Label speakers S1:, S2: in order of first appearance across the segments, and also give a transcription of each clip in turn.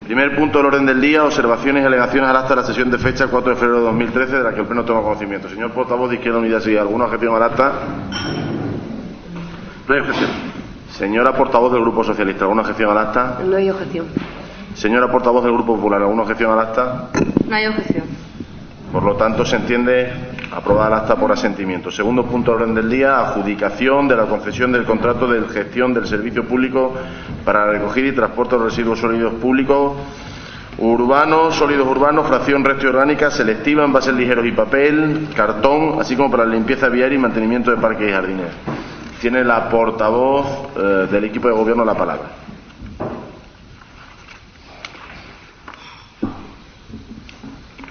S1: Primer punto del orden del día, observaciones y alegaciones al acta de la sesión de fecha 4 de febrero de 2013, de la que el Pleno toma conocimiento. Señor portavoz de Izquierda Unida, ¿sí? ¿Alguna objeción al acta? No hay objeción. Señora portavoz del Grupo Socialista, ¿alguna objeción al acta?
S2: No hay objeción.
S1: Señora portavoz del Grupo Popular, ¿alguna objeción al acta?
S2: No hay objeción.
S1: Por lo tanto, se entiende aprobada el acta por asentimiento. Segundo punto del orden del día, adjudicación de la concesión del contrato de gestión del servicio público para la recogida y transporte de los residuos sólidos públicos sólidos urbanos, fracción resto y orgánica, selectiva, envases ligeros y papel, cartón, así como para la limpieza viaria y mantenimiento de parques y jardines. Tiene la portavoz del equipo de gobierno la palabra.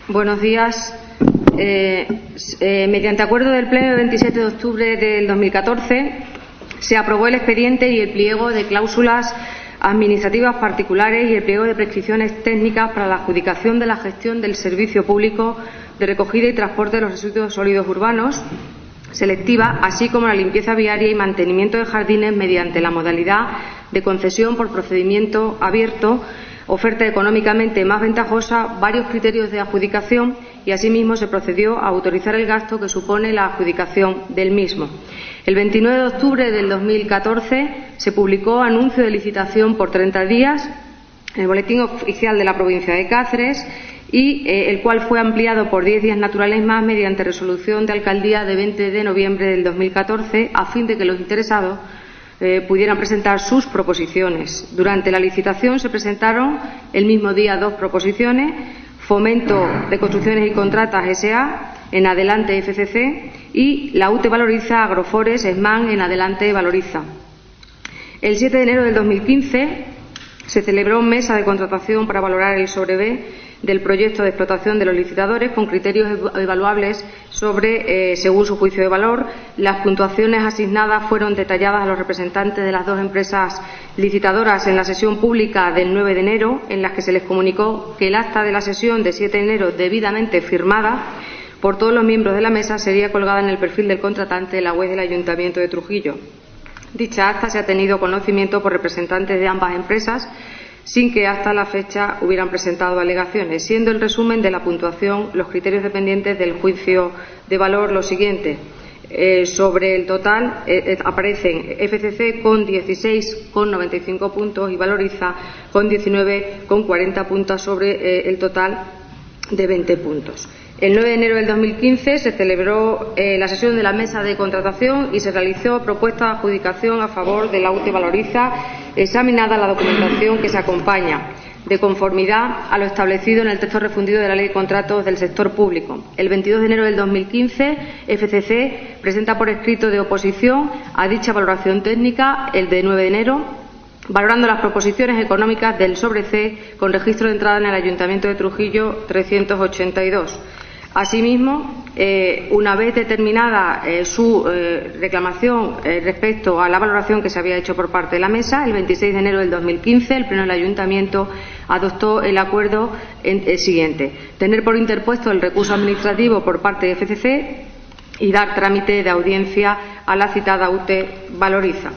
S3: Buenos días. Mediante acuerdo del Pleno del 27 de octubre del 2014, se aprobó el expediente y el pliego de cláusulas administrativas particulares y el pliego de prescripciones técnicas para la adjudicación de la gestión del servicio público de recogida y transporte de los residuos sólidos urbanos, selectiva, así como la limpieza viaria y mantenimiento de jardines mediante la modalidad de concesión por procedimiento abierto, oferta económicamente más ventajosa, varios criterios de adjudicación y asimismo se procedió a autorizar el gasto que supone la adjudicación del mismo. El 29 de octubre del 2014 se publicó anuncio de licitación por 30 días en el Boletín Oficial de la Provincia de Cáceres y el cual fue ampliado por 10 días naturales más mediante resolución de alcaldía de 20 de noviembre del 2014 a fin de que los interesados pudieran presentar sus proposiciones. Durante la licitación se presentaron el mismo día 2 proposiciones: Fomento de Construcciones y Contratas S.A., en Adelante FCC, y la UTE Valoriza Agrofores SMAN, en Adelante Valoriza. El 7 de enero del 2015 se celebró mesa de contratación para valorar el sobre-B del proyecto de explotación de los licitadores con criterios evaluables según su juicio de valor. Las puntuaciones asignadas fueron detalladas a los representantes de las dos empresas licitadoras en la sesión pública del 9 de enero, en las que se les comunicó que el acta de la sesión de 7 de enero, debidamente firmada por todos los miembros de la mesa, sería colgada en el perfil del contratante de la web del Ayuntamiento de Trujillo. Dicha acta se ha tenido conocimiento por representantes de ambas empresas, sin que hasta la fecha hubieran presentado alegaciones, siendo el resumen de la puntuación los criterios dependientes del juicio de valor los siguientes. Sobre el total aparecen FCC con 16,95 puntos y Valoriza con 19,40 puntos sobre el total de 20 puntos. El 9 de enero del 2015 se celebró la sesión de la mesa de contratación y se realizó propuesta de adjudicación a favor de la UTE Valoriza, examinada la documentación que se acompaña, de conformidad a lo establecido en el texto refundido de la Ley de Contratos del Sector Público. El 22 de enero del 2015, FCC presenta por escrito de oposición a dicha valoración técnica, el de 9 de enero, valorando las proposiciones económicas del sobre C con registro de entrada en el Ayuntamiento de Trujillo 382. Asimismo, una vez determinada su reclamación respecto a la valoración que se había hecho por parte de la mesa, el 26 de enero del 2015, el Pleno del Ayuntamiento adoptó el acuerdo siguiente: tener por interpuesto el recurso administrativo por parte de FCC y dar trámite de audiencia a la citada UTE Valoriza.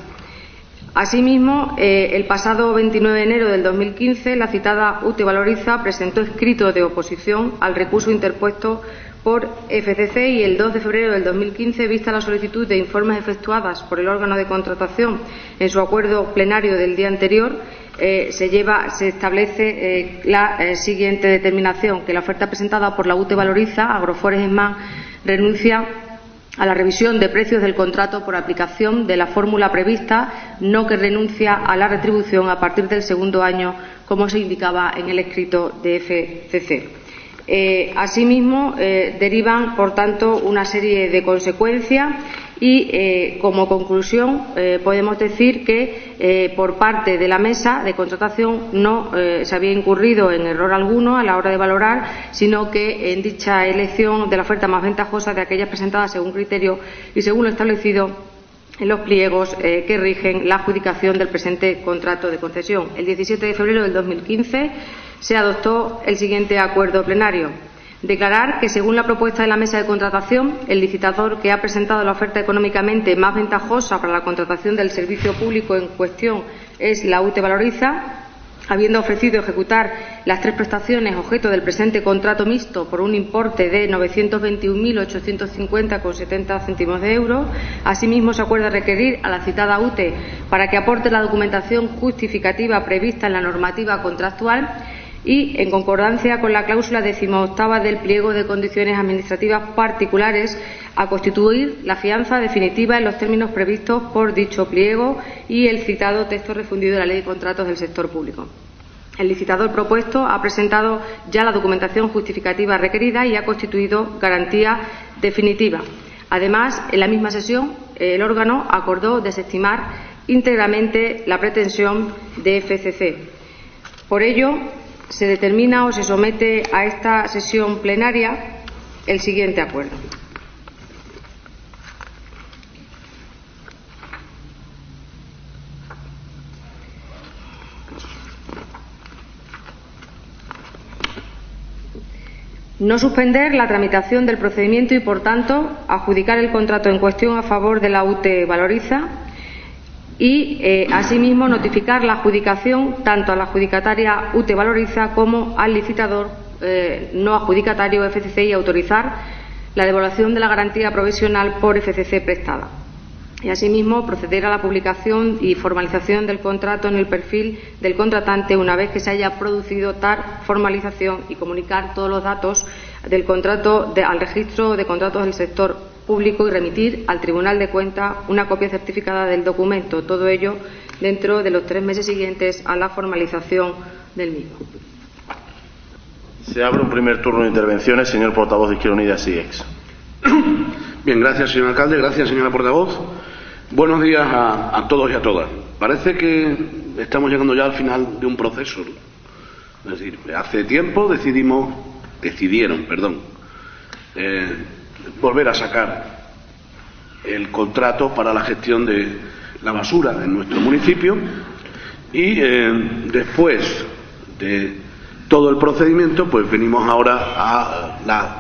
S3: Asimismo, el pasado 29 de enero del 2015, la citada UTE Valoriza presentó escrito de oposición al recurso interpuesto por FCC y el 2 de febrero del 2015, vista la solicitud de informes efectuadas por el órgano de contratación en su acuerdo plenario del día anterior, se establece la siguiente determinación: que la oferta presentada por la UTE Valoriza Agrofores SMAN renuncia a la revisión de precios del contrato por aplicación de la fórmula prevista, no que renuncia a la retribución a partir del segundo año, como se indicaba en el escrito de FCC. Asimismo, derivan, por tanto, una serie de consecuencias y, como conclusión, podemos decir que por parte de la mesa de contratación no se había incurrido en error alguno a la hora de valorar, sino que en dicha elección de la oferta más ventajosa de aquellas presentadas según criterio y según lo establecido en los pliegos que rigen la adjudicación del presente contrato de concesión. El 17 de febrero del 2015 se adoptó el siguiente acuerdo plenario: declarar que, según la propuesta de la mesa de contratación, el licitador que ha presentado la oferta económicamente más ventajosa para la contratación del servicio público en cuestión es la UTE Valoriza, habiendo ofrecido ejecutar las 3 prestaciones objeto del presente contrato mixto por un importe de 921.850,70 céntimos de euro. Asimismo, se acuerda requerir a la citada UTE para que aporte la documentación justificativa prevista en la normativa contractual y, en concordancia con la cláusula 18ª del pliego de condiciones administrativas particulares, a constituir la fianza definitiva en los términos previstos por dicho pliego y el citado texto refundido de la Ley de Contratos del Sector Público. El licitador propuesto ha presentado ya la documentación justificativa requerida y ha constituido garantía definitiva. Además, en la misma sesión, el órgano acordó desestimar íntegramente la pretensión de FCC. Por ello, se determina o se somete a esta sesión plenaria el siguiente acuerdo. No suspender la tramitación del procedimiento y, por tanto, adjudicar el contrato en cuestión a favor de la UTE Valoriza y, asimismo, notificar la adjudicación tanto a la adjudicataria UTE Valoriza como al licitador no adjudicatario FCC y autorizar la devolución de la garantía provisional por FCC prestada. Y, asimismo, proceder a la publicación y formalización del contrato en el perfil del contratante una vez que se haya producido tal formalización y comunicar todos los datos del contrato al registro de contratos del sector público y remitir al Tribunal de Cuentas una copia certificada del documento. Todo ello dentro de los 3 meses siguientes a la formalización del mismo.
S1: Se abre un primer turno de intervenciones. Señor portavoz de Izquierda Unida, SIEX.
S2: Bien, gracias, señor alcalde. Gracias, señora portavoz. Buenos días a todos y a todas. Parece que estamos llegando ya al final de un proceso, ¿no? Es decir, hace tiempo decidieron volver a sacar el contrato para la gestión de la basura en nuestro municipio y después de todo el procedimiento, pues venimos ahora a la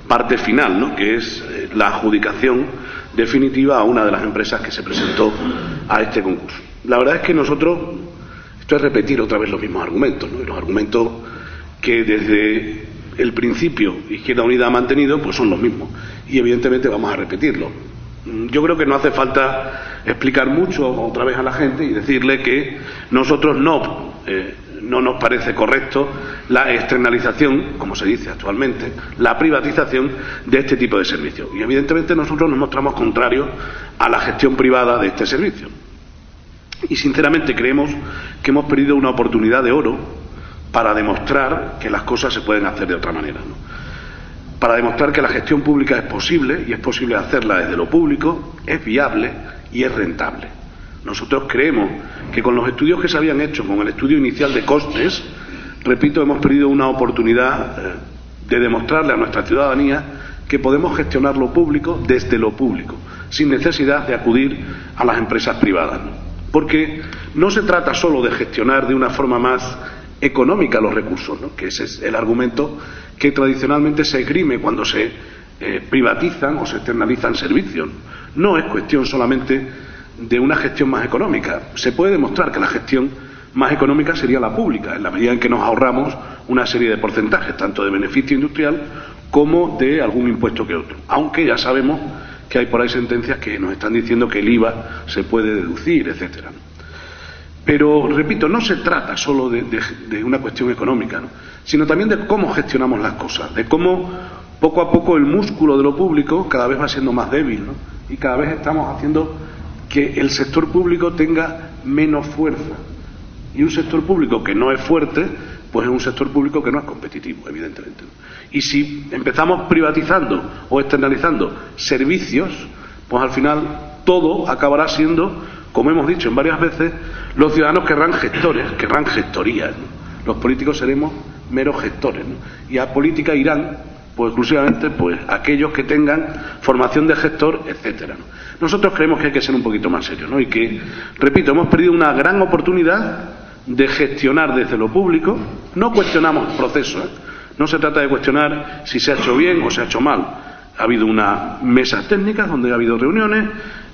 S2: parte final, ¿no?, que es la adjudicación definitiva a una de las empresas que se presentó a este concurso. La verdad es que nosotros, esto es repetir otra vez los mismos argumentos, ¿no? Y los argumentos que desde el principio Izquierda Unida ha mantenido, pues son los mismos. Y evidentemente vamos a repetirlo. Yo creo que no hace falta explicar mucho otra vez a la gente y decirle que nosotros no nos parece correcto la externalización, como se dice actualmente, la privatización de este tipo de servicios. Y evidentemente nosotros nos mostramos contrarios a la gestión privada de este servicio. Y sinceramente creemos que hemos perdido una oportunidad de oro para demostrar que las cosas se pueden hacer de otra manera, ¿no? Para demostrar que la gestión pública es posible y es posible hacerla desde lo público, es viable y es rentable. Nosotros creemos que con los estudios que se habían hecho, con el estudio inicial de costes, repito, hemos perdido una oportunidad de demostrarle a nuestra ciudadanía que podemos gestionar lo público desde lo público, sin necesidad de acudir a las empresas privadas, ¿no? Porque no se trata solo de gestionar de una forma más económica los recursos, ¿no?, que ese es el argumento que tradicionalmente se esgrime cuando se privatizan o se externalizan servicios. No es cuestión solamente de una gestión más económica. Se puede demostrar que la gestión más económica sería la pública, en la medida en que nos ahorramos una serie de porcentajes, tanto de beneficio industrial como de algún impuesto que otro. Aunque ya sabemos que hay por ahí sentencias que nos están diciendo que el IVA se puede deducir, etcétera. Pero, repito, no se trata solo de una cuestión económica, ¿no?, sino también de cómo gestionamos las cosas, de cómo poco a poco el músculo de lo público cada vez va siendo más débil, ¿no?, y cada vez estamos haciendo que el sector público tenga menos fuerza. Y un sector público que no es fuerte, pues es un sector público que no es competitivo, evidentemente. Y si empezamos privatizando o externalizando servicios, pues al final todo acabará siendo, como hemos dicho en varias veces, los ciudadanos querrán gestores, querrán gestorías, ¿no? Los políticos seremos meros gestores, ¿no? Y a política irán, pues exclusivamente, pues aquellos que tengan formación de gestor, etcétera, ¿no? Nosotros creemos que hay que ser un poquito más serios, ¿no? Y que, repito, hemos perdido una gran oportunidad de gestionar desde lo público. No cuestionamos procesos, ¿eh? No se trata de cuestionar si se ha hecho bien o se ha hecho mal. Ha habido unas mesas técnicas donde ha habido reuniones,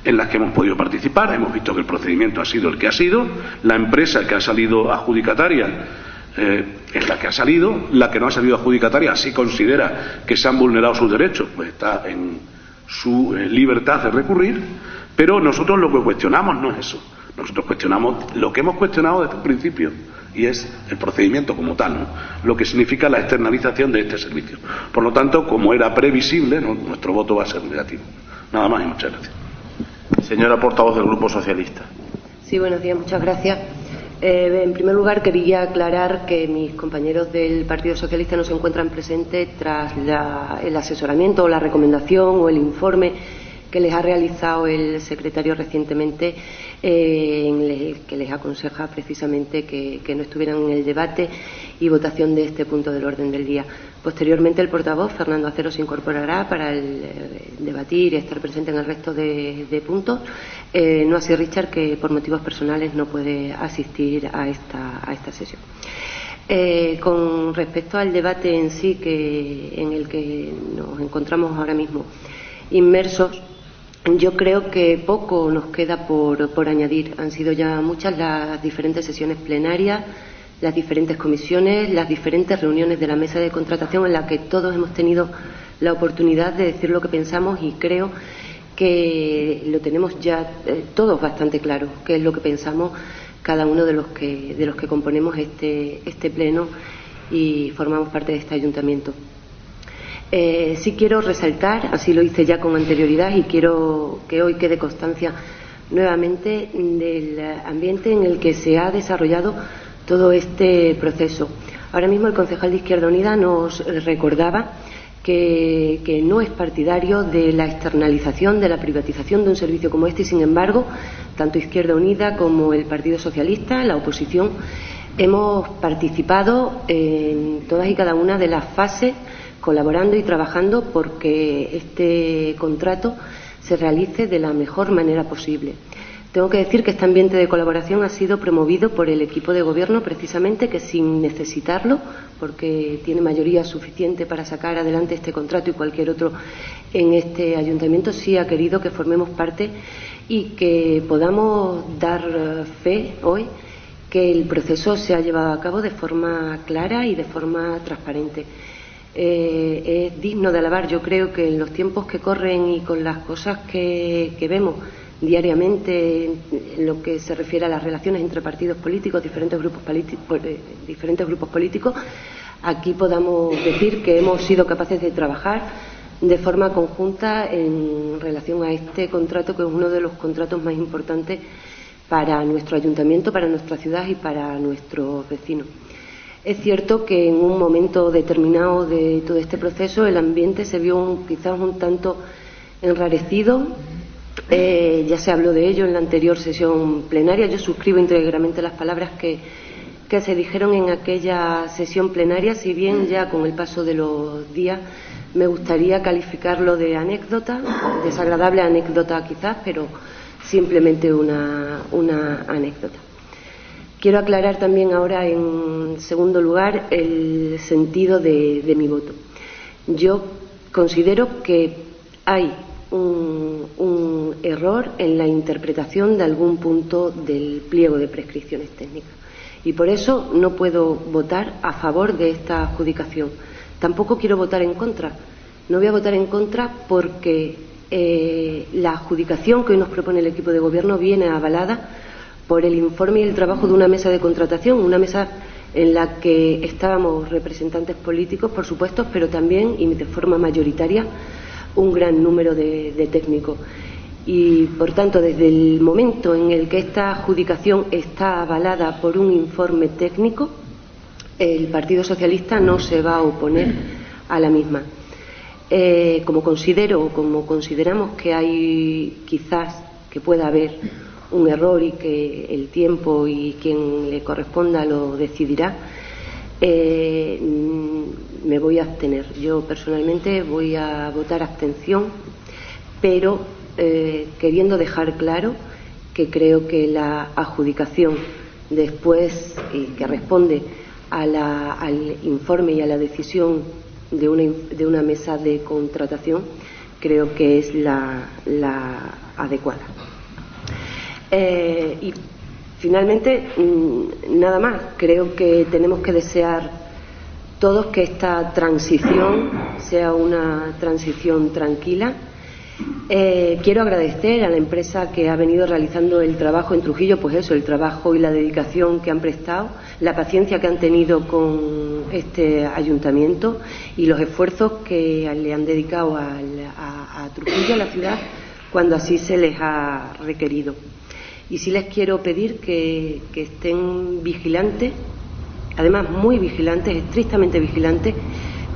S2: en las que hemos podido participar. Hemos visto que el procedimiento ha sido el que ha sido, la empresa que ha salido adjudicataria es la que ha salido, la que no ha salido adjudicataria, si considera que se han vulnerado sus derechos, pues está en su libertad de recurrir, pero nosotros lo que cuestionamos no es eso. Nosotros cuestionamos lo que hemos cuestionado desde el principio, y es el procedimiento como tal, ¿no? Lo que significa la externalización de este servicio. Por lo tanto, como era previsible, ¿no?, nuestro voto va a ser negativo. Nada más y muchas gracias.
S1: Señora portavoz del Grupo Socialista.
S4: Sí, buenos días, muchas gracias. En primer lugar, quería aclarar que mis compañeros del Partido Socialista no se encuentran presentes tras el asesoramiento o la recomendación o el informe que les ha realizado el secretario recientemente, en el que les aconseja precisamente que no estuvieran en el debate y votación de este punto del orden del día. Posteriormente, el portavoz, Fernando Acero, se incorporará para debatir y estar presente en el resto de puntos. No así Richard, que por motivos personales no puede asistir a esta sesión. Con respecto al debate en sí en el que nos encontramos ahora mismo inmersos, yo creo que poco nos queda por añadir. Han sido ya muchas las diferentes sesiones plenarias, las diferentes comisiones, las diferentes reuniones de la mesa de contratación en las que todos hemos tenido la oportunidad de decir lo que pensamos, y creo que lo tenemos ya todos bastante claro, qué es lo que pensamos cada uno de los que componemos este pleno y formamos parte de este ayuntamiento. Sí quiero resaltar, así lo hice ya con anterioridad y quiero que hoy quede constancia nuevamente del ambiente en el que se ha desarrollado todo este proceso. Ahora mismo el concejal de Izquierda Unida nos recordaba que no es partidario de la externalización, de la privatización de un servicio como este, y sin embargo, tanto Izquierda Unida como el Partido Socialista, la oposición, hemos participado en todas y cada una de las fases, colaborando y trabajando porque este contrato se realice de la mejor manera posible. Tengo que decir que este ambiente de colaboración ha sido promovido por el equipo de gobierno, precisamente, que sin necesitarlo, porque tiene mayoría suficiente para sacar adelante este contrato y cualquier otro en este ayuntamiento, sí ha querido que formemos parte y que podamos dar fe hoy que el proceso se ha llevado a cabo de forma clara y de forma transparente. Es digno de alabar. Yo creo que en los tiempos que corren y con las cosas que vemos diariamente en lo que se refiere a las relaciones entre partidos políticos, diferentes grupos políticos, aquí podamos decir que hemos sido capaces de trabajar de forma conjunta en relación a este contrato, que es uno de los contratos más importantes para nuestro ayuntamiento, para nuestra ciudad y para nuestros vecinos. Es cierto que en un momento determinado de todo este proceso el ambiente se vio quizás un tanto enrarecido. Ya se habló de ello en la anterior sesión plenaria. Yo suscribo íntegramente las palabras que se dijeron en aquella sesión plenaria, si bien ya con el paso de los días me gustaría calificarlo de anécdota, desagradable anécdota quizás, pero simplemente una anécdota. Quiero aclarar también ahora, en segundo lugar, el sentido de mi voto. Yo considero que hay un error en la interpretación de algún punto del pliego de prescripciones técnicas y por eso no puedo votar a favor de esta adjudicación. Tampoco quiero votar en contra. No voy a votar en contra porque la adjudicación que hoy nos propone el equipo de gobierno viene avalada por el informe y el trabajo de una mesa de contratación, una mesa en la que estábamos representantes políticos, por supuesto, pero también, y de forma mayoritaria, un gran número de técnicos. Y, por tanto, desde el momento en el que esta adjudicación está avalada por un informe técnico, el Partido Socialista no se va a oponer a la misma. Como consideramos que hay quizás que pueda haber un error y que el tiempo y quien le corresponda lo decidirá, me voy a abstener. Yo personalmente voy a votar abstención, pero queriendo dejar claro que creo que la adjudicación después que responde al informe y a la decisión de una mesa de contratación, creo que es la adecuada. Y finalmente, nada más. Creo que tenemos que desear todos que esta transición sea una transición tranquila. Quiero agradecer a la empresa que ha venido realizando el trabajo en Trujillo, pues eso, el trabajo y la dedicación que han prestado, la paciencia que han tenido con este ayuntamiento y los esfuerzos que le han dedicado a Trujillo, a la ciudad, cuando así se les ha requerido. Y sí les quiero pedir que estén vigilantes, además muy vigilantes, estrictamente vigilantes,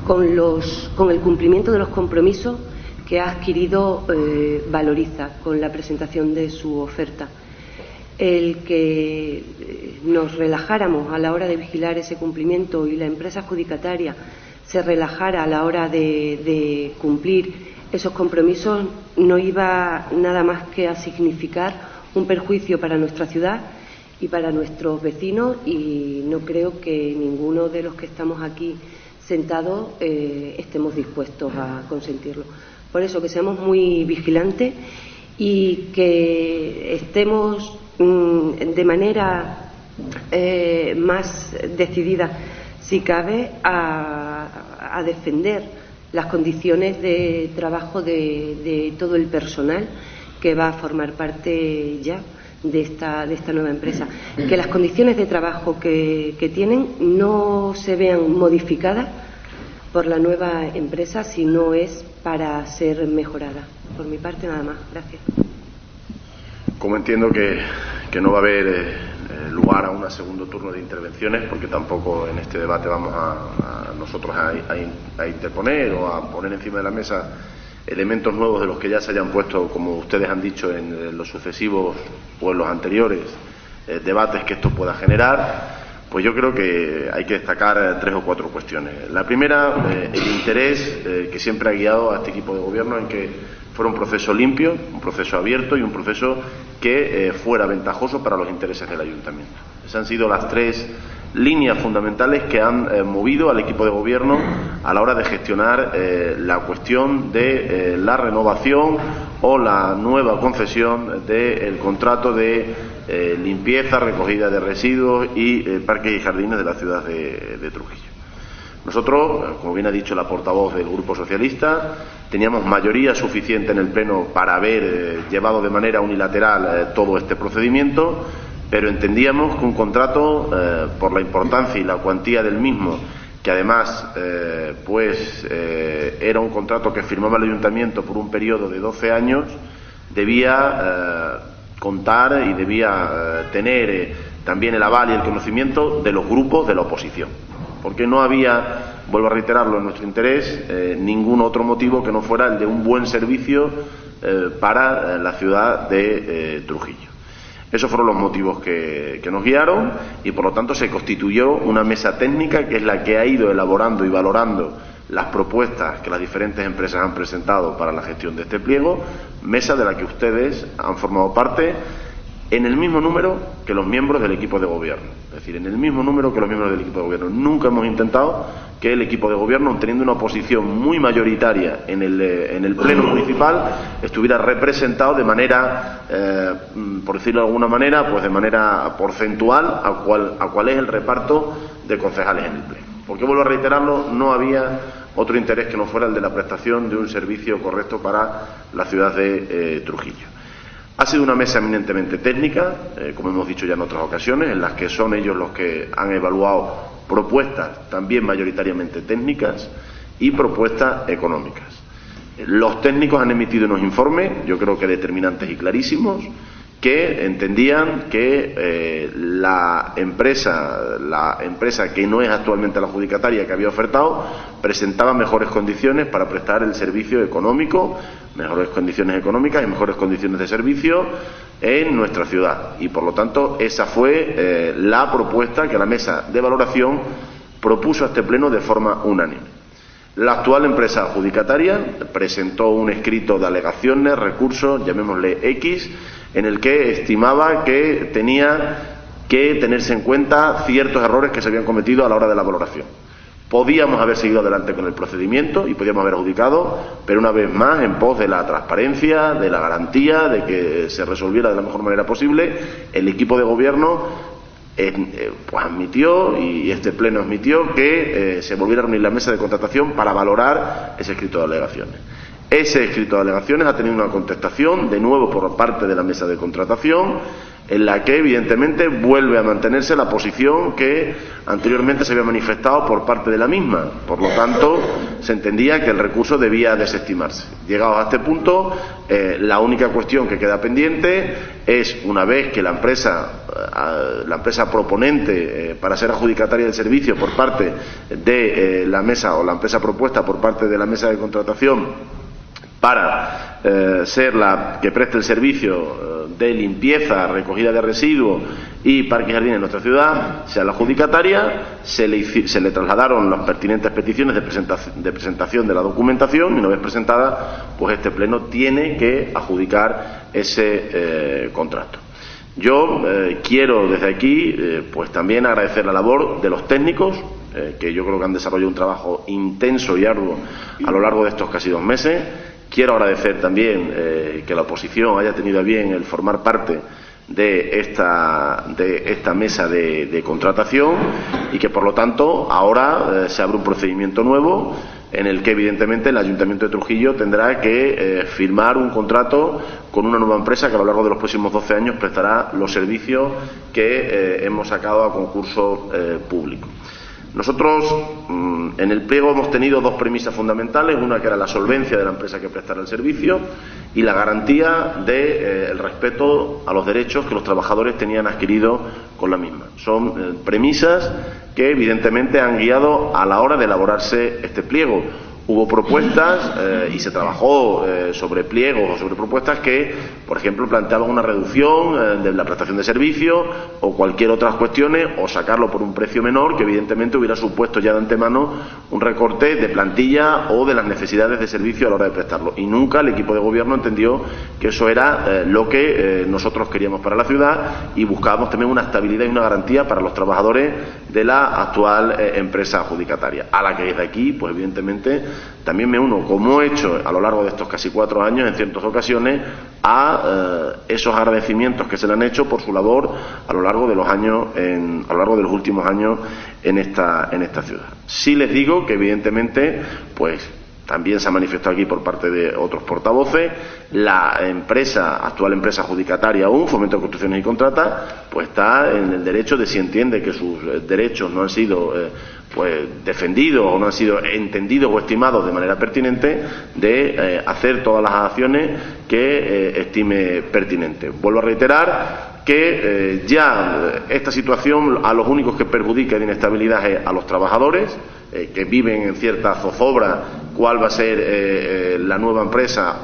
S4: con el cumplimiento de los compromisos que ha adquirido Valoriza con la presentación de su oferta. El que nos relajáramos a la hora de vigilar ese cumplimiento y la empresa adjudicataria se relajara a la hora de cumplir esos compromisos no iba nada más que a significar un perjuicio para nuestra ciudad y para nuestros vecinos, y no creo que ninguno de los que estamos aquí sentados estemos dispuestos a consentirlo. Por eso, que seamos muy vigilantes y que estemos de manera más decidida, si cabe, a defender las condiciones de trabajo de todo el personal que va a formar parte ya de esta nueva empresa. Que las condiciones de trabajo que tienen no se vean modificadas por la nueva empresa, si no es para ser mejorada. Por mi parte, nada más. Gracias.
S1: Como entiendo que no va a haber lugar a un segundo turno de intervenciones, porque tampoco en este debate vamos a nosotros a interponer o a poner encima de la mesa elementos nuevos de los que ya se hayan puesto, como ustedes han dicho, en los sucesivos o en los anteriores debates que esto pueda generar, pues yo creo que hay que destacar 3 o 4 cuestiones. La primera, el interés que siempre ha guiado a este equipo de gobierno en que fuera un proceso limpio, un proceso abierto y un proceso que fuera ventajoso para los intereses del ayuntamiento. Esas han sido las 3 líneas fundamentales que han movido al equipo de gobierno a la hora de gestionar la cuestión de la renovación o la nueva concesión del contrato de limpieza, recogida de residuos y parques y jardines de la ciudad de Trujillo. Nosotros, como bien ha dicho la portavoz del Grupo Socialista, teníamos mayoría suficiente en el Pleno para haber llevado de manera unilateral todo este procedimiento, pero entendíamos que un contrato, por la importancia y la cuantía del mismo, que además era un contrato que firmaba el ayuntamiento por un periodo de 12 años, debía contar y debía tener también el aval y el conocimiento de los grupos de la oposición, porque no había, vuelvo a reiterarlo, en nuestro interés ningún otro motivo que no fuera el de un buen servicio para la ciudad de Trujillo. Esos fueron los motivos que nos guiaron y, por lo tanto, se constituyó una mesa técnica que es la que ha ido elaborando y valorando las propuestas que las diferentes empresas han presentado para la gestión de este pliego, mesa de la que ustedes han formado parte en el mismo número que los miembros del equipo de gobierno. Es decir, en el mismo número que los miembros del equipo de gobierno. Nunca hemos intentado que el equipo de gobierno, teniendo una posición muy mayoritaria en el pleno municipal, estuviera representado de manera, por decirlo de alguna manera, pues de manera porcentual a cuál es el reparto de concejales en el pleno. Porque, vuelvo a reiterarlo, no había otro interés que no fuera el de la prestación de un servicio correcto para la ciudad de Trujillo. Ha sido una mesa eminentemente técnica, como hemos dicho ya en otras ocasiones, en las que son ellos los que han evaluado propuestas también mayoritariamente técnicas y propuestas económicas. Los técnicos han emitido unos informes, yo creo que determinantes y clarísimos, que entendían que la empresa que no es actualmente la adjudicataria que había ofertado presentaba mejores condiciones para prestar el servicio económico, mejores condiciones económicas y mejores condiciones de servicio en nuestra ciudad. Y, por lo tanto, esa fue la propuesta que la mesa de valoración propuso a este pleno de forma unánime. La actual empresa adjudicataria presentó un escrito de alegaciones, recursos, llamémosle X, en el que estimaba que tenía que tenerse en cuenta ciertos errores que se habían cometido a la hora de la valoración. Podíamos haber seguido adelante con el procedimiento y podíamos haber adjudicado, pero una vez más, en pos de la transparencia, de la garantía, de que se resolviera de la mejor manera posible, el equipo de gobierno pues admitió, y este pleno admitió, que se volviera a reunir la mesa de contratación para valorar ese escrito de alegaciones. Ese escrito de alegaciones ha tenido una contestación, de nuevo por parte de la mesa de contratación, en la que evidentemente vuelve a mantenerse la posición que anteriormente se había manifestado por parte de la misma. Por lo tanto, se entendía que el recurso debía desestimarse. Llegados a este punto, la única cuestión que queda pendiente es, una vez que la empresa proponente para ser adjudicataria del servicio por parte de la mesa, o la empresa propuesta por parte de la mesa de contratación para ser la que preste el servicio de limpieza, recogida de residuos y parques y jardines en nuestra ciudad, sea la adjudicataria, se le trasladaron las pertinentes peticiones de presentación de la documentación, y una vez presentada, pues este pleno tiene que adjudicar ese contrato. Yo quiero desde aquí pues también agradecer la labor de los técnicos, que yo creo que han desarrollado un trabajo intenso y arduo a lo largo de estos casi 2 meses. Quiero agradecer también que la oposición haya tenido a bien el formar parte de esta mesa de contratación, y que por lo tanto ahora se abre un procedimiento nuevo en el que evidentemente el Ayuntamiento de Trujillo tendrá que firmar un contrato con una nueva empresa que a lo largo de los próximos 12 años prestará los servicios que hemos sacado a concurso público. Nosotros en el pliego hemos tenido 2 premisas fundamentales, una que era la solvencia de la empresa que prestara el servicio y la garantía del respeto a los derechos que los trabajadores tenían adquiridos con la misma. Son premisas que evidentemente han guiado a la hora de elaborarse este pliego. Hubo propuestas y se trabajó sobre pliegos o sobre propuestas que, por ejemplo, planteaban una reducción de la prestación de servicio o cualquier otras cuestiones, o sacarlo por un precio menor, que evidentemente hubiera supuesto ya de antemano un recorte de plantilla o de las necesidades de servicio a la hora de prestarlo. Y nunca el equipo de gobierno entendió que eso era lo que nosotros queríamos para la ciudad, y buscábamos también una estabilidad y una garantía para los trabajadores de la actual empresa adjudicataria, a la que desde aquí, pues evidentemente, también me uno, como he hecho a lo largo de estos casi 4 años, en ciertas ocasiones, a esos agradecimientos que se le han hecho por su labor a lo largo de los años, a lo largo de los últimos años en esta ciudad. Sí les digo que evidentemente, pues también se ha manifestado aquí por parte de otros portavoces, la actual empresa adjudicataria aún, Fomento de Construcciones y Contratas, pues está en el derecho de, si entiende que sus derechos no han sido defendidos o no han sido entendidos o estimados de manera pertinente, de hacer todas las acciones que estime pertinente. Vuelvo a reiterar que ya esta situación a los únicos que perjudica de inestabilidad es a los trabajadores, que viven en cierta zozobra cuál va a ser la nueva empresa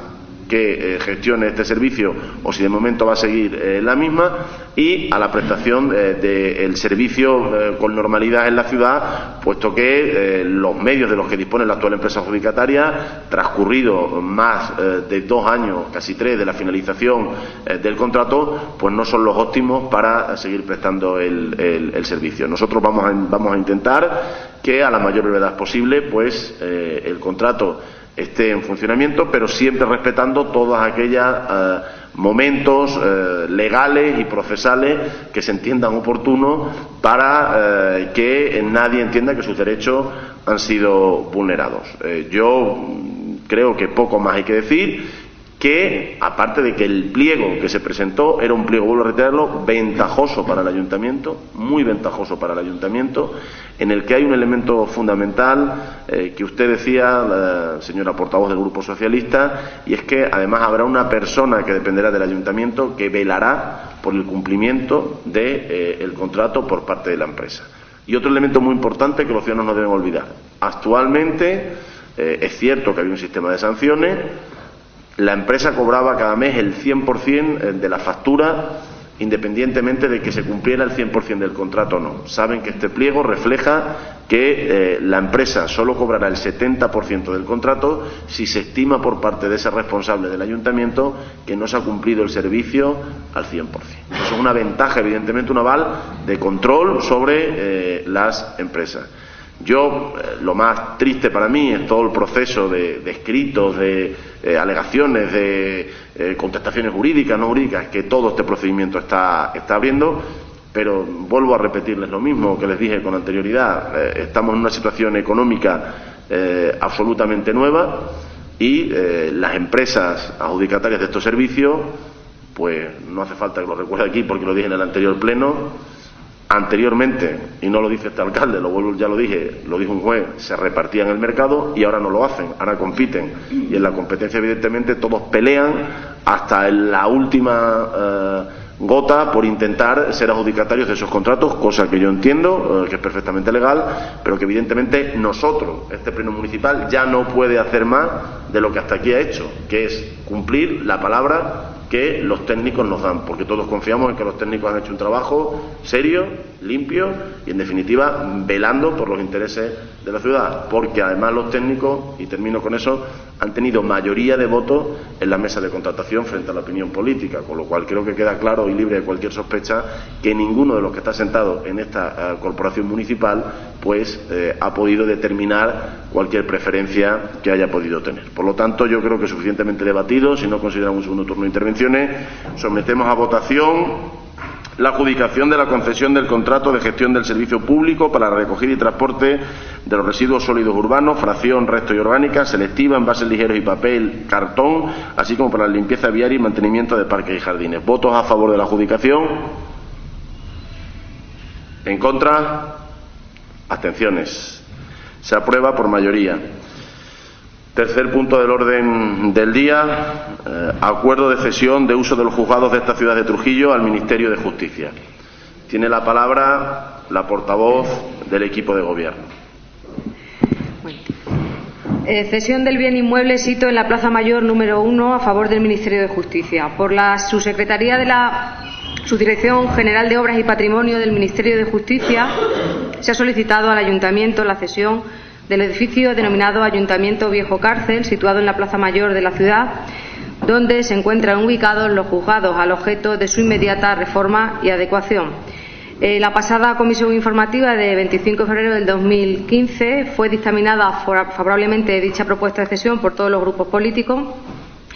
S1: que gestione este servicio, o si de momento va a seguir la misma, y a la prestación del servicio con normalidad en la ciudad, puesto que los medios de los que dispone la actual empresa adjudicataria, transcurrido más de 2 años, casi 3, de la finalización del contrato, pues no son los óptimos para seguir prestando el servicio. Nosotros vamos a intentar que a la mayor brevedad posible pues el contrato esté en funcionamiento, pero siempre respetando todos aquellos momentos legales y procesales que se entiendan oportunos para que nadie entienda que sus derechos han sido vulnerados. Yo creo que poco más hay que decir, que aparte de que el pliego que se presentó era un pliego, vuelvo a reiterarlo, ventajoso para el Ayuntamiento, muy ventajoso para el Ayuntamiento, en el que hay un elemento fundamental que usted decía, señora portavoz del Grupo Socialista, y es que además habrá una persona que dependerá del Ayuntamiento que velará por el cumplimiento del contrato por parte de la empresa. Y otro elemento muy importante que los ciudadanos no deben olvidar. Actualmente es cierto que había un sistema de sanciones. La empresa cobraba cada mes el 100% de la factura, independientemente de que se cumpliera el 100% del contrato o no. Saben que este pliego refleja que la empresa solo cobrará el 70% del contrato si se estima por parte de ese responsable del ayuntamiento que no se ha cumplido el servicio al 100%. Eso es una ventaja, evidentemente, un aval de control sobre las empresas. Yo, lo más triste para mí es todo el proceso de escritos, de alegaciones, de contestaciones jurídicas, no jurídicas, que todo este procedimiento está abriendo, pero vuelvo a repetirles lo mismo que les dije con anterioridad. Estamos en una situación económica absolutamente nueva y las empresas adjudicatarias de estos servicios, pues no hace falta que lo recuerde aquí porque lo dije en el anterior pleno. Anteriormente, y no lo dice este alcalde, ya lo dije, lo dijo un juez, se repartían el mercado y ahora no lo hacen, ahora compiten. Y en la competencia, evidentemente, todos pelean hasta en la última gota por intentar ser adjudicatarios de esos contratos, cosa que yo entiendo, que es perfectamente legal, pero que evidentemente nosotros, este pleno municipal, ya no puede hacer más de lo que hasta aquí ha hecho, que es cumplir la palabra que los técnicos nos dan, porque todos confiamos en que los técnicos han hecho un trabajo serio, limpio y, en definitiva, velando por los intereses de la ciudad, porque además los técnicos, y termino con eso, han tenido mayoría de votos en la mesa de contratación frente a la opinión política, con lo cual creo que queda claro y libre de cualquier sospecha que ninguno de los que está sentado en esta corporación municipal pues ha podido determinar cualquier preferencia que haya podido tener. Por lo tanto, yo creo que suficientemente debatido. Si no consideran un segundo turno de intervenciones, sometemos a votación la adjudicación de la concesión del contrato de gestión del servicio público para la recogida y transporte de los residuos sólidos urbanos, fracción, resto y orgánica, selectiva, envases ligeros y papel, cartón, así como para la limpieza viaria y mantenimiento de parques y jardines. ¿Votos a favor de la adjudicación? ¿En contra? Abstenciones. Se aprueba por mayoría. Tercer punto del orden del día, acuerdo de cesión de uso de los juzgados de esta ciudad de Trujillo al Ministerio de Justicia. Tiene la palabra la portavoz del equipo de gobierno.
S3: Cesión del bien inmueble sito en la Plaza Mayor número 1 a favor del Ministerio de Justicia. Por la Subsecretaría de la Subdirección General de Obras y Patrimonio del Ministerio de Justicia se ha solicitado al Ayuntamiento la cesión del edificio denominado Ayuntamiento Viejo Cárcel, situado en la Plaza Mayor de la ciudad, donde se encuentran ubicados los juzgados al objeto de su inmediata reforma y adecuación. La pasada comisión informativa de 25 de febrero del 2015 fue dictaminada favorablemente dicha propuesta de cesión por todos los grupos políticos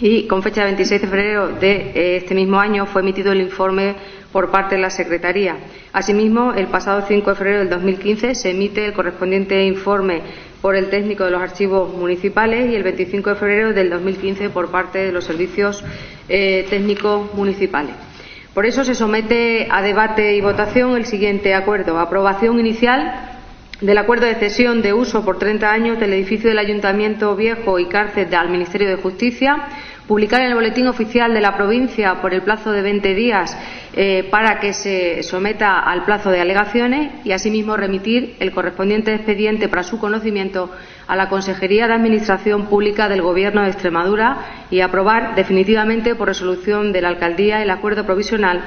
S3: y con fecha de 26 de febrero de este mismo año fue emitido el informe por parte de la Secretaría. Asimismo, el pasado 5 de febrero del 2015 se emite el correspondiente informe por el técnico de los archivos municipales y el 25 de febrero del 2015 por parte de los servicios técnicos municipales. Por eso se somete a debate y votación el siguiente acuerdo. Aprobación inicial del acuerdo de cesión de uso por 30 años del edificio del Ayuntamiento Viejo y Cárcel al Ministerio de Justicia, publicar en el Boletín Oficial de la provincia por el plazo de 20 días para que se someta al plazo de alegaciones y, asimismo, remitir el correspondiente expediente para su conocimiento a la Consejería de Administración Pública del Gobierno de Extremadura y aprobar definitivamente por resolución de la Alcaldía el acuerdo provisional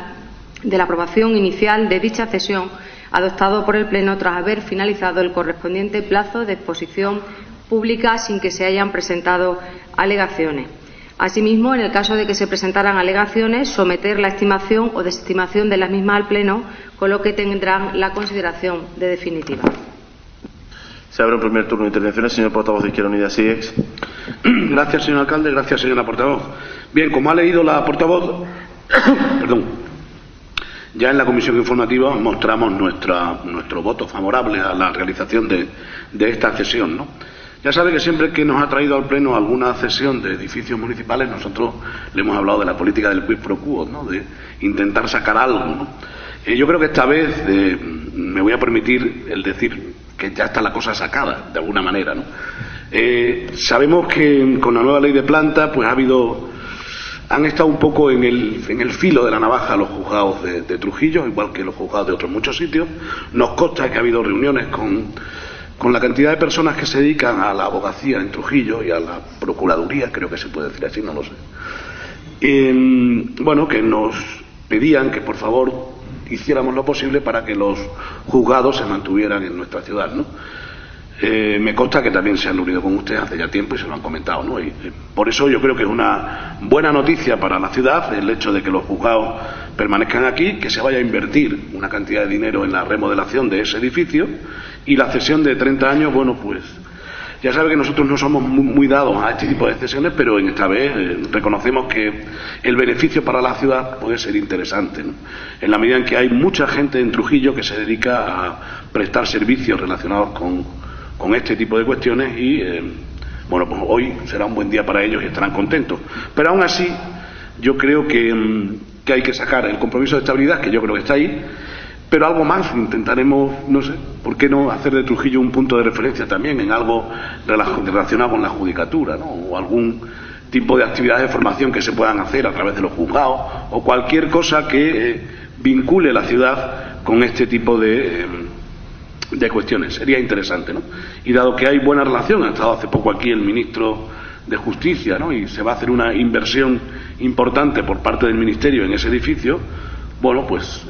S3: de la aprobación inicial de dicha cesión adoptado por el Pleno tras haber finalizado el correspondiente plazo de exposición pública sin que se hayan presentado alegaciones. Asimismo, en el caso de que se presentaran alegaciones, someter la estimación o desestimación de las mismas al Pleno, con lo que tendrán la consideración de definitiva.
S1: Se abre un primer turno de intervenciones. Señor portavoz de Izquierda Unida, SIEX.
S2: Gracias, señor alcalde. Gracias, señora portavoz. Bien, como ha leído la portavoz, ya en la comisión informativa mostramos nuestro voto favorable a la realización de esta cesión, ¿no? Ya sabe que siempre que nos ha traído al Pleno alguna cesión de edificios municipales, nosotros le hemos hablado de la política del quid pro quo, ¿no? De intentar sacar algo, ¿no? Yo creo que esta vez me voy a permitir el decir que ya está la cosa sacada, de alguna manera, ¿no? Sabemos que con la nueva ley de planta, pues han estado un poco en el filo de la navaja los juzgados de Trujillo, igual que los juzgados de otros muchos sitios. Nos consta que ha habido reuniones con la cantidad de personas que se dedican a la abogacía en Trujillo y a la procuraduría, creo que se puede decir así, no lo sé. Bueno, que nos pedían que por favor hiciéramos lo posible para que los juzgados se mantuvieran en nuestra ciudad, ¿no? Me consta que también se han reunido con ustedes hace ya tiempo y se lo han comentado, ¿no? Y por eso yo creo que es una buena noticia para la ciudad el hecho de que los juzgados permanezcan aquí, que se vaya a invertir una cantidad de dinero en la remodelación de ese edificio Y la cesión de 30 años, bueno, pues ya sabe que nosotros no somos muy dados a este tipo de cesiones, pero en esta vez reconocemos que el beneficio para la ciudad puede ser interesante, ¿no? En la medida en que hay mucha gente en Trujillo que se dedica a prestar servicios relacionados con este tipo de cuestiones y, bueno, pues hoy será un buen día para ellos y estarán contentos. Pero aún así, yo creo que hay que sacar el compromiso de estabilidad, que yo creo que está ahí, pero algo más. Intentaremos, no sé, ¿por qué no hacer de Trujillo un punto de referencia también en algo relacionado con la judicatura, ¿no? O algún tipo de actividades de formación que se puedan hacer a través de los juzgados, o cualquier cosa que vincule la ciudad con este tipo de cuestiones. Sería interesante, ¿no? Y dado que hay buena relación, ha estado hace poco aquí el ministro de Justicia, ¿no? Y se va a hacer una inversión importante por parte del Ministerio en ese edificio, bueno, pues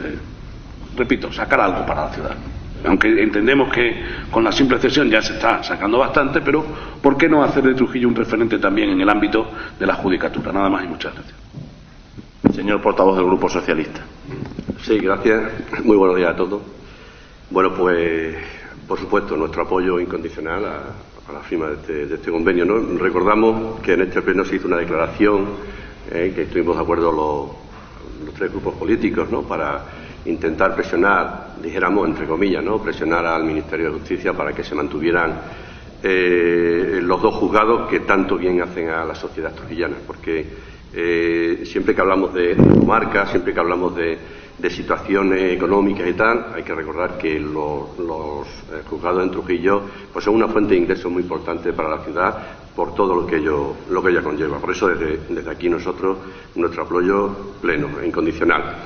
S2: repito, sacar algo para la ciudad. Aunque entendemos que con la simple cesión ya se está sacando bastante, pero ¿por qué no hacer de Trujillo un referente también en el ámbito de la judicatura? Nada más y muchas gracias.
S1: Señor portavoz del Grupo Socialista.
S5: Sí, gracias. Muy buenos días a todos. Bueno, pues, por supuesto, nuestro apoyo incondicional a la firma de este convenio, ¿no? Recordamos que en este pleno se hizo una declaración que estuvimos de acuerdo los tres grupos políticos, ¿no? Para intentar presionar, dijéramos entre comillas, ¿no? Presionar al Ministerio de Justicia para que se mantuvieran los dos juzgados que tanto bien hacen a la sociedad trujillana, porque siempre que hablamos de comarcas, siempre que hablamos de situaciones económicas y tal, hay que recordar que los juzgados en Trujillo pues son una fuente de ingresos muy importante para la ciudad por todo lo que ello conlleva. Por eso desde aquí nosotros nuestro apoyo pleno e incondicional.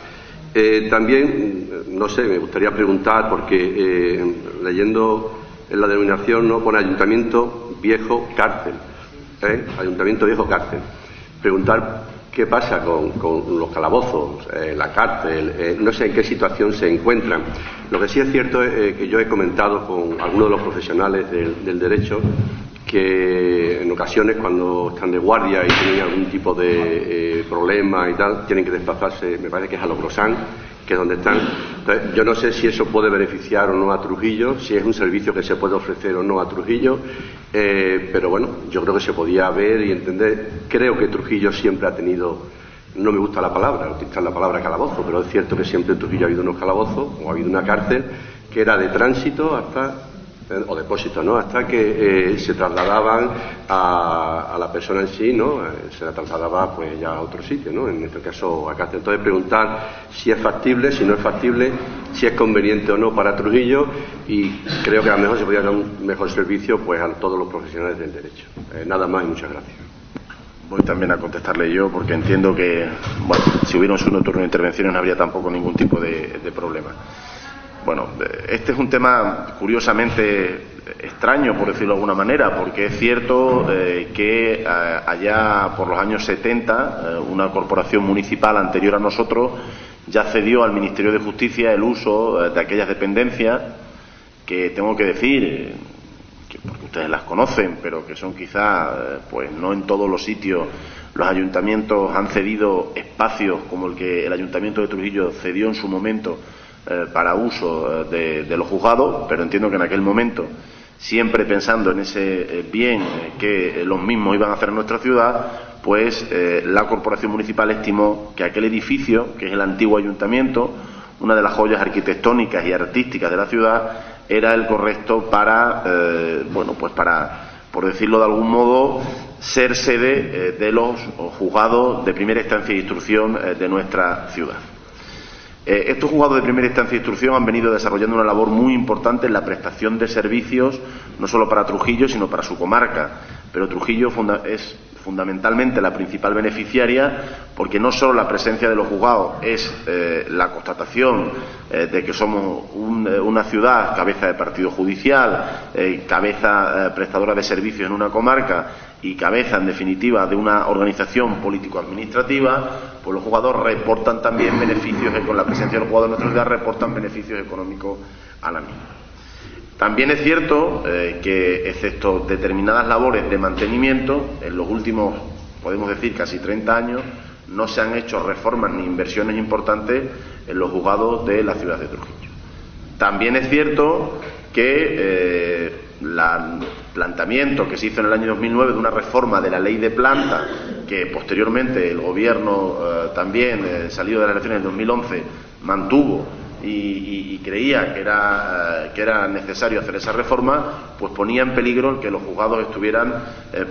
S5: También, no sé, me gustaría preguntar, porque leyendo en la denominación no pone Ayuntamiento Viejo Cárcel, Ayuntamiento Viejo Cárcel. Preguntar qué pasa con los calabozos, la cárcel, no sé en qué situación se encuentran. Lo que sí es cierto es que yo he comentado con algunos de los profesionales del derecho que en ocasiones cuando están de guardia y tienen algún tipo de problema y tal, tienen que desplazarse, me parece que es a Logrosán, que es donde están. Entonces, yo no sé si eso puede beneficiar o no a Trujillo, si es un servicio que se puede ofrecer o no a Trujillo, pero bueno, yo creo que se podía ver y entender. Creo que Trujillo siempre ha tenido, no me gusta la palabra, utilizar la palabra calabozo, pero es cierto que siempre en Trujillo ha habido unos calabozos o ha habido una cárcel que era de tránsito hasta o depósito, ¿no? Hasta que se trasladaban a la persona en sí, ¿no? Se la trasladaba pues ya a otro sitio, ¿no? En este caso a cárcel. Entonces preguntar si es factible, si no es factible, si es conveniente o no para Trujillo, y creo que a lo mejor se podría dar un mejor servicio pues a todos los profesionales del derecho. Nada más y muchas gracias.
S1: Voy también a contestarle yo, porque entiendo que, bueno, si hubiera un segundo turno de intervenciones no habría tampoco ningún tipo de problema. Bueno, este es un tema curiosamente extraño, por decirlo de alguna manera, porque es cierto que allá por los años 70 una corporación municipal anterior a nosotros ya cedió al Ministerio de Justicia el uso de aquellas dependencias que tengo que decir, que porque ustedes las conocen, pero que son quizá, pues no en todos los sitios los ayuntamientos han cedido espacios como el que el Ayuntamiento de Trujillo cedió en su momento para uso de los juzgados, pero entiendo que en aquel momento, siempre pensando en ese bien que los mismos iban a hacer en nuestra ciudad, pues la corporación municipal estimó que aquel edificio, que es el antiguo ayuntamiento, una de las joyas arquitectónicas y artísticas de la ciudad, era el correcto para, bueno, pues para, por decirlo de algún modo, ser sede de los juzgados de primera instancia de instrucción de nuestra ciudad. Estos juzgados de primera instancia de instrucción han venido desarrollando una labor muy importante en la prestación de servicios, no solo para Trujillo, sino para su comarca. Pero Trujillo es fundamentalmente la principal beneficiaria, porque no solo la presencia de los juzgados es la constatación de que somos una ciudad cabeza de partido judicial, cabeza prestadora de servicios en una comarca y cabeza, en definitiva, de una organización político-administrativa, pues los juzgados reportan también beneficios, con la presencia de los juzgados en nuestra ciudad reportan beneficios económicos a la misma. También es cierto que, excepto determinadas labores de mantenimiento, en los últimos, podemos decir, casi 30 años, no se han hecho reformas ni inversiones importantes en los juzgados de la ciudad de Trujillo. También es cierto que el planteamiento que se hizo en el año 2009 de una reforma de la ley de planta, que posteriormente el Gobierno también, salido de las elecciones del 2011, mantuvo y creía que era necesario hacer esa reforma, pues ponía en peligro el que los juzgados estuvieran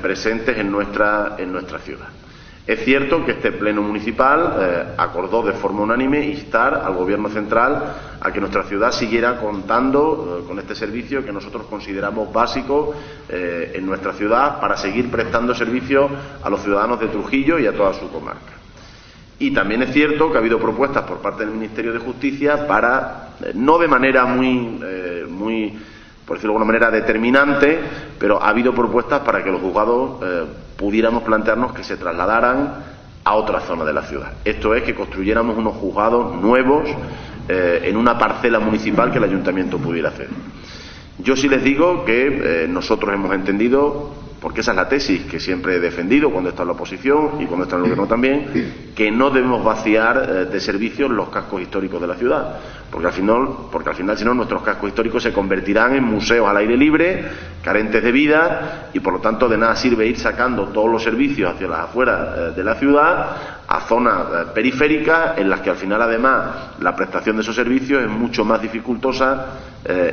S1: presentes en nuestra ciudad. Es cierto que este Pleno Municipal acordó de forma unánime instar al Gobierno central a que nuestra ciudad siguiera contando con este servicio que nosotros consideramos básico en nuestra ciudad para seguir prestando servicio a los ciudadanos de Trujillo y a toda su comarca. Y también es cierto que ha habido propuestas por parte del Ministerio de Justicia para, no de manera muy, por decirlo de alguna manera, determinante, pero ha habido propuestas para que los juzgados pudiéramos plantearnos que se trasladaran a otra zona de la ciudad. Esto es, que construyéramos unos juzgados nuevos en una parcela municipal que el Ayuntamiento pudiera hacer. Yo sí les digo que nosotros hemos entendido, porque esa es la tesis que siempre he defendido cuando está en la oposición y cuando está en el Gobierno también, que no debemos vaciar de servicios los cascos históricos de la ciudad, porque al final si no, nuestros cascos históricos se convertirán en museos al aire libre, carentes de vida, y por lo tanto de nada sirve ir sacando todos los servicios hacia las afueras de la ciudad, a zonas periféricas, en las que al final además la prestación de esos servicios es mucho más dificultosa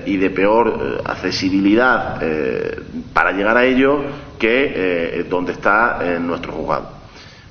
S1: y de peor accesibilidad para llegar a ello que donde está nuestro juzgado.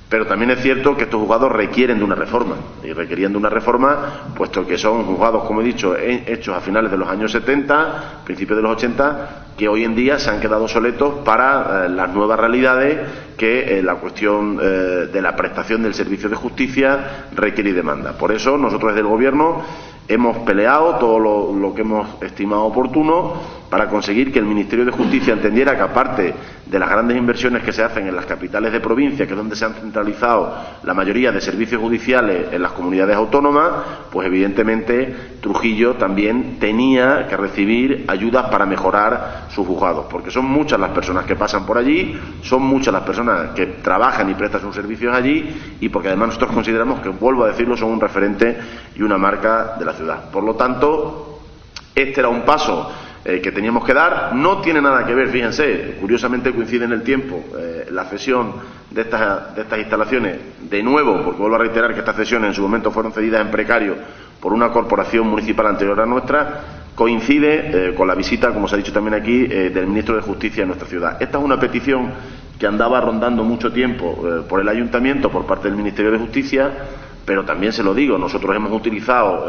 S1: Pero también es cierto que estos juzgados requieren de una reforma, y requerían de una reforma, puesto que son juzgados, como he dicho, hechos a finales de los años 70, principios de los 80, que hoy en día se han quedado obsoletos para las nuevas realidades que la cuestión de la prestación del servicio de justicia requiere y demanda. Por eso nosotros desde el Gobierno hemos peleado todo lo que hemos estimado oportuno para conseguir que el Ministerio de Justicia entendiera que, aparte de las grandes inversiones que se hacen en las capitales de provincia, que es donde se han centralizado la mayoría de servicios judiciales en las comunidades autónomas, pues evidentemente Trujillo también tenía que recibir ayudas para mejorar sus juzgados, porque son muchas las personas que pasan por allí, son muchas las personas que trabajan y prestan sus servicios allí, y porque además nosotros consideramos que, vuelvo a decirlo, son un referente y una marca de la ciudad. Por lo tanto, este era un paso que teníamos que dar. No tiene nada que ver, fíjense, curiosamente coincide en el tiempo la cesión de estas instalaciones, de nuevo, porque vuelvo a reiterar que estas cesiones en su momento fueron cedidas en precario por una corporación municipal anterior a nuestra, coincide con la visita, como se ha dicho también aquí, del Ministro de Justicia en nuestra ciudad. Esta es una petición que andaba rondando mucho tiempo por el Ayuntamiento, por parte del Ministerio de Justicia, pero también se lo digo, nosotros hemos utilizado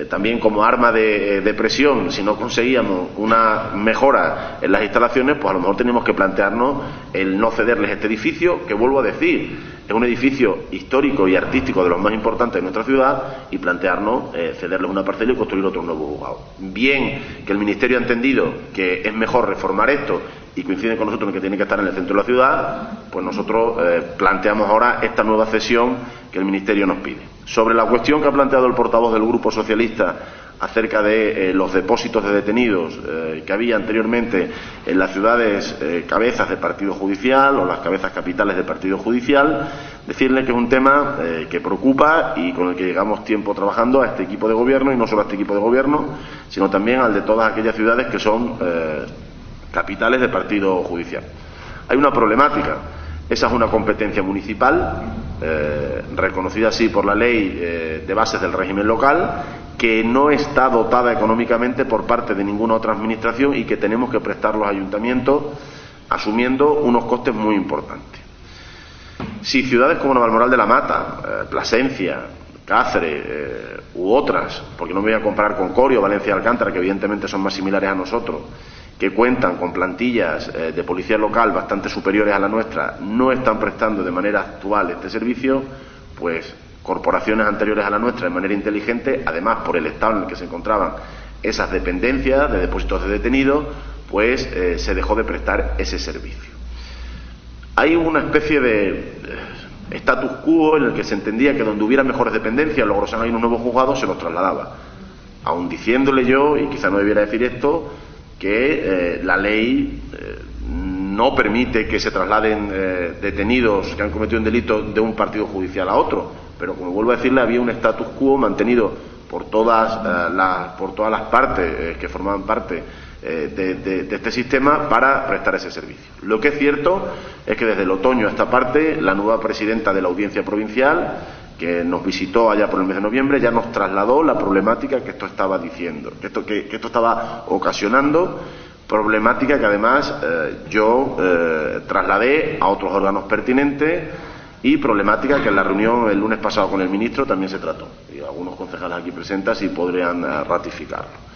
S1: también como arma de presión, si no conseguíamos una mejora en las instalaciones, pues a lo mejor teníamos que plantearnos el no cederles este edificio, que, vuelvo a decir, es un edificio histórico y artístico de los más importantes de nuestra ciudad, y plantearnos cederles una parcela y construir otro nuevo juzgado. Bien que el Ministerio ha entendido que es mejor reformar esto y coinciden con nosotros en que tiene que estar en el centro de la ciudad, pues nosotros planteamos ahora esta nueva cesión que el Ministerio nos pide. Sobre la cuestión que ha planteado el portavoz del Grupo Socialista acerca de los depósitos de detenidos que había anteriormente en las ciudades cabezas de partido judicial o las cabezas capitales de partido judicial, decirle que es un tema que preocupa y con el que llevamos tiempo trabajando a este equipo de gobierno, y no solo a este equipo de gobierno, sino también al de todas aquellas ciudades que son capitales de partido judicial. Hay una problemática. Esa es una competencia municipal, reconocida así por la ley de bases del régimen local, que no está dotada económicamente por parte de ninguna otra administración y que tenemos que prestar los ayuntamientos asumiendo unos costes muy importantes. Si ciudades como Navalmoral de la Mata, Plasencia, Cáceres u otras, porque no me voy a comparar con Corio, Valencia y Alcántara, que evidentemente son más similares a nosotros, que cuentan con plantillas de policía local bastante superiores a la nuestra, no están prestando de manera actual este servicio, pues corporaciones anteriores a la nuestra, de manera inteligente, además por el estado en el que se encontraban esas dependencias de depósitos de detenidos, pues se dejó de prestar ese servicio. Hay una especie de status quo en el que se entendía que donde hubiera mejores dependencias, luego se han ido unos nuevos juzgados, se los trasladaba. Aun diciéndole yo, y quizá no debiera decir esto, que la ley no permite que se trasladen detenidos que han cometido un delito de un partido judicial a otro, pero como vuelvo a decirle, había un status quo mantenido por todas las partes que formaban parte de este sistema para prestar ese servicio. Lo que es cierto es que desde el otoño a esta parte, la nueva presidenta de la Audiencia Provincial, que nos visitó allá por el mes de noviembre, ya nos trasladó la problemática que esto estaba diciendo, que esto estaba ocasionando, problemática que además yo trasladé a otros órganos pertinentes y problemática que en la reunión el lunes pasado con el ministro también se trató, y algunos concejales aquí presentes y podrían ratificarlo.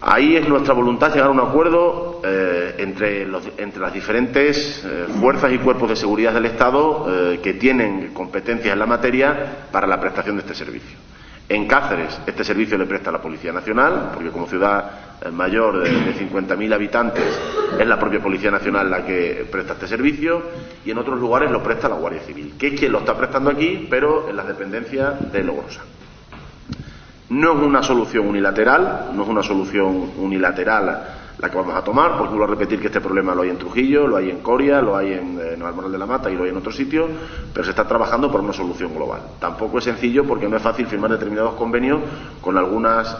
S1: Ahí es nuestra voluntad llegar a un acuerdo entre las diferentes fuerzas y cuerpos de seguridad del Estado que tienen competencias en la materia para la prestación de este servicio. En Cáceres este servicio le presta la Policía Nacional, porque como ciudad mayor de 50.000 habitantes es la propia Policía Nacional la que presta este servicio, y en otros lugares lo presta la Guardia Civil, que es quien lo está prestando aquí, pero en las dependencias de Logrosa. No es una solución unilateral, la que vamos a tomar, porque vuelvo a repetir que este problema lo hay en Trujillo, lo hay en Coria, lo hay en Almoral de la Mata y lo hay en otros sitios, pero se está trabajando por una solución global. Tampoco es sencillo porque no es fácil firmar determinados convenios con algunas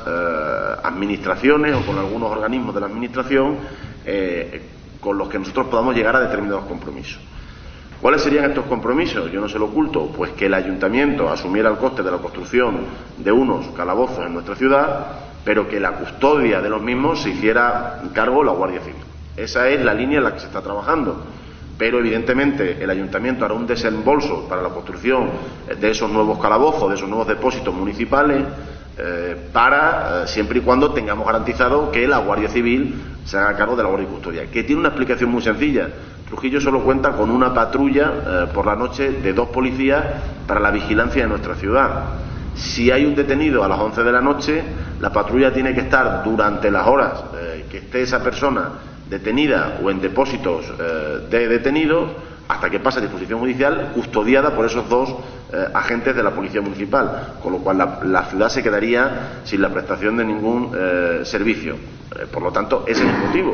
S1: administraciones o con algunos organismos de la administración con los que nosotros podamos llegar a determinados compromisos. ¿Cuáles serían estos compromisos? Yo no se lo oculto, pues que el ayuntamiento asumiera el coste de la construcción de unos calabozos en nuestra ciudad, pero que la custodia de los mismos se hiciera cargo la Guardia Civil. Esa es la línea en la que se está trabajando. Pero evidentemente el ayuntamiento hará un desembolso para la construcción de esos nuevos calabozos, de esos nuevos depósitos municipales, siempre y cuando tengamos garantizado que la Guardia Civil se haga cargo de la guardia y custodia, que tiene una explicación muy sencilla. Trujillo solo cuenta con una patrulla por la noche de 2 policías para la vigilancia de nuestra ciudad. Si hay un detenido a las 11 de la noche, la patrulla tiene que estar durante las horas que esté esa persona detenida o en depósitos de detenidos, hasta que pase a disposición judicial, custodiada por esos 2 agentes de la Policía Municipal, con lo cual la ciudad se quedaría sin la prestación de ningún servicio. Por lo tanto, ese es el motivo.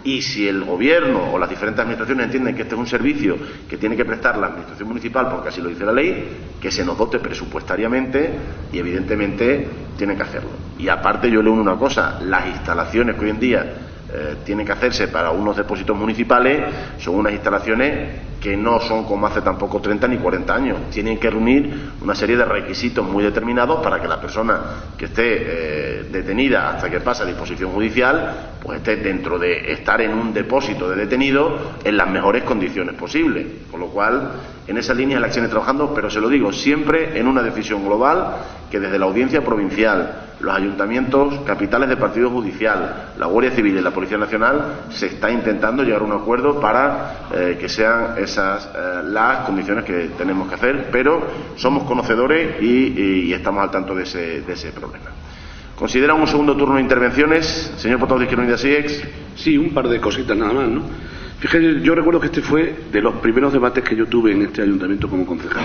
S1: Y si el Gobierno o las diferentes administraciones entienden que este es un servicio que tiene que prestar la Administración Municipal, porque así lo dice la ley, que se nos dote presupuestariamente, y evidentemente tienen que hacerlo. Y aparte yo le uno una cosa: las instalaciones que hoy en día tienen que hacerse para unos depósitos municipales son unas instalaciones que no son como hace tampoco 30 ni 40 años. Tienen que reunir una serie de requisitos muy determinados para que la persona que esté detenida hasta que pase a disposición judicial pues esté dentro de estar en un depósito de detenido en las mejores condiciones posibles. Con lo cual, en esa línea es la que se viene trabajando, pero se lo digo, siempre en una decisión global que desde la Audiencia Provincial, los ayuntamientos capitales de partido judicial, la Guardia Civil y la Policía Nacional se está intentando llegar a un acuerdo para que sean esas las condiciones que tenemos que hacer, pero somos conocedores y estamos al tanto de ese problema. ¿Consideran un segundo turno de intervenciones, señor portavoz de Izquierda Unida SIEX?
S2: Sí, un par de cositas nada más, ¿no? Fíjese, yo recuerdo que este fue de los primeros debates que yo tuve en este ayuntamiento como concejal.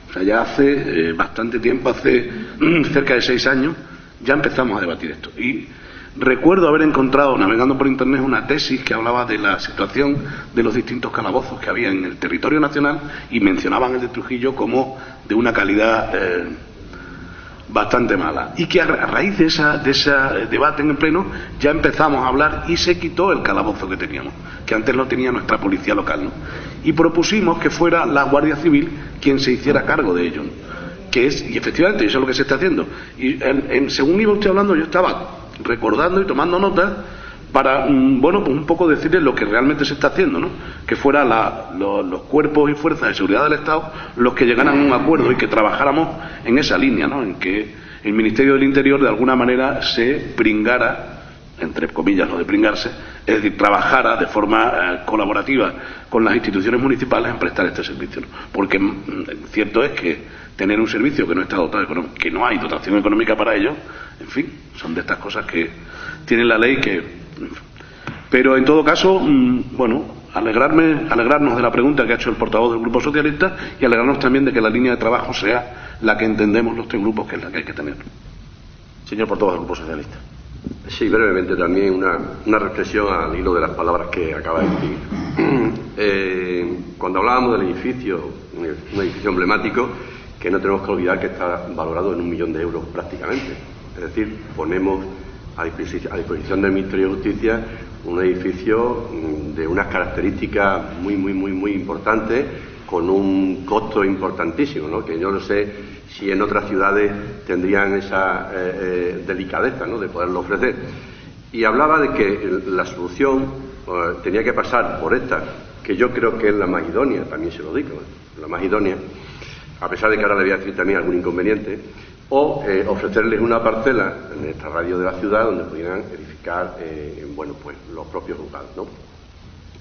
S2: O sea, ya hace bastante tiempo, hace cerca de 6 años, ya empezamos a debatir esto. Y recuerdo haber encontrado, navegando por internet, una tesis que hablaba de la situación de los distintos calabozos que había en el territorio nacional, y mencionaban el de Trujillo como de una calidad bastante mala. Y que a raíz de ese debate en el Pleno ya empezamos a hablar y se quitó el calabozo que teníamos, que antes lo tenía nuestra policía local, ¿no? Y propusimos que fuera la Guardia Civil quien se hiciera cargo de ello, que es, y efectivamente eso es lo que se está haciendo. Y según iba usted hablando, yo estaba recordando y tomando notas para, bueno, pues un poco decirles lo que realmente se está haciendo, ¿no? Que fuera los cuerpos y fuerzas de seguridad del Estado los que llegaran a un acuerdo y que trabajáramos en esa línea, ¿no? En que el Ministerio del Interior de alguna manera se pringara, entre comillas lo de pringarse, es decir, trabajara de forma colaborativa con las instituciones municipales en prestar este servicio, ¿no? Porque cierto es que tener un servicio que no está dotado, que no hay dotación económica para ello, en fin, son de estas cosas que tiene la ley que... Pero en todo caso, bueno, alegrarnos de la pregunta que ha hecho el portavoz del Grupo Socialista y alegrarnos también de que la línea de trabajo sea la que entendemos los 3 grupos que es la que hay que tener.
S1: Señor portavoz del Grupo Socialista.
S5: Sí, brevemente también una reflexión al hilo de las palabras que acaba de decir. Cuando hablábamos del edificio, un edificio emblemático, que no tenemos que olvidar que está valorado en 1 millón de euros prácticamente. Es decir, ponemos a disposición del Ministerio de Justicia un edificio de unas características muy importantes, con un costo importantísimo, ¿no? Que yo no sé si en otras ciudades tendrían esa delicadeza, ¿no?, de poderlo ofrecer. Y hablaba de que la solución tenía que pasar por esta, que yo creo que es la más idónea, también se lo digo, la más idónea, a pesar de que ahora le voy a decir también algún inconveniente, o ofrecerles una parcela en esta radio de la ciudad donde pudieran edificar bueno, pues los propios juzgados, ¿no?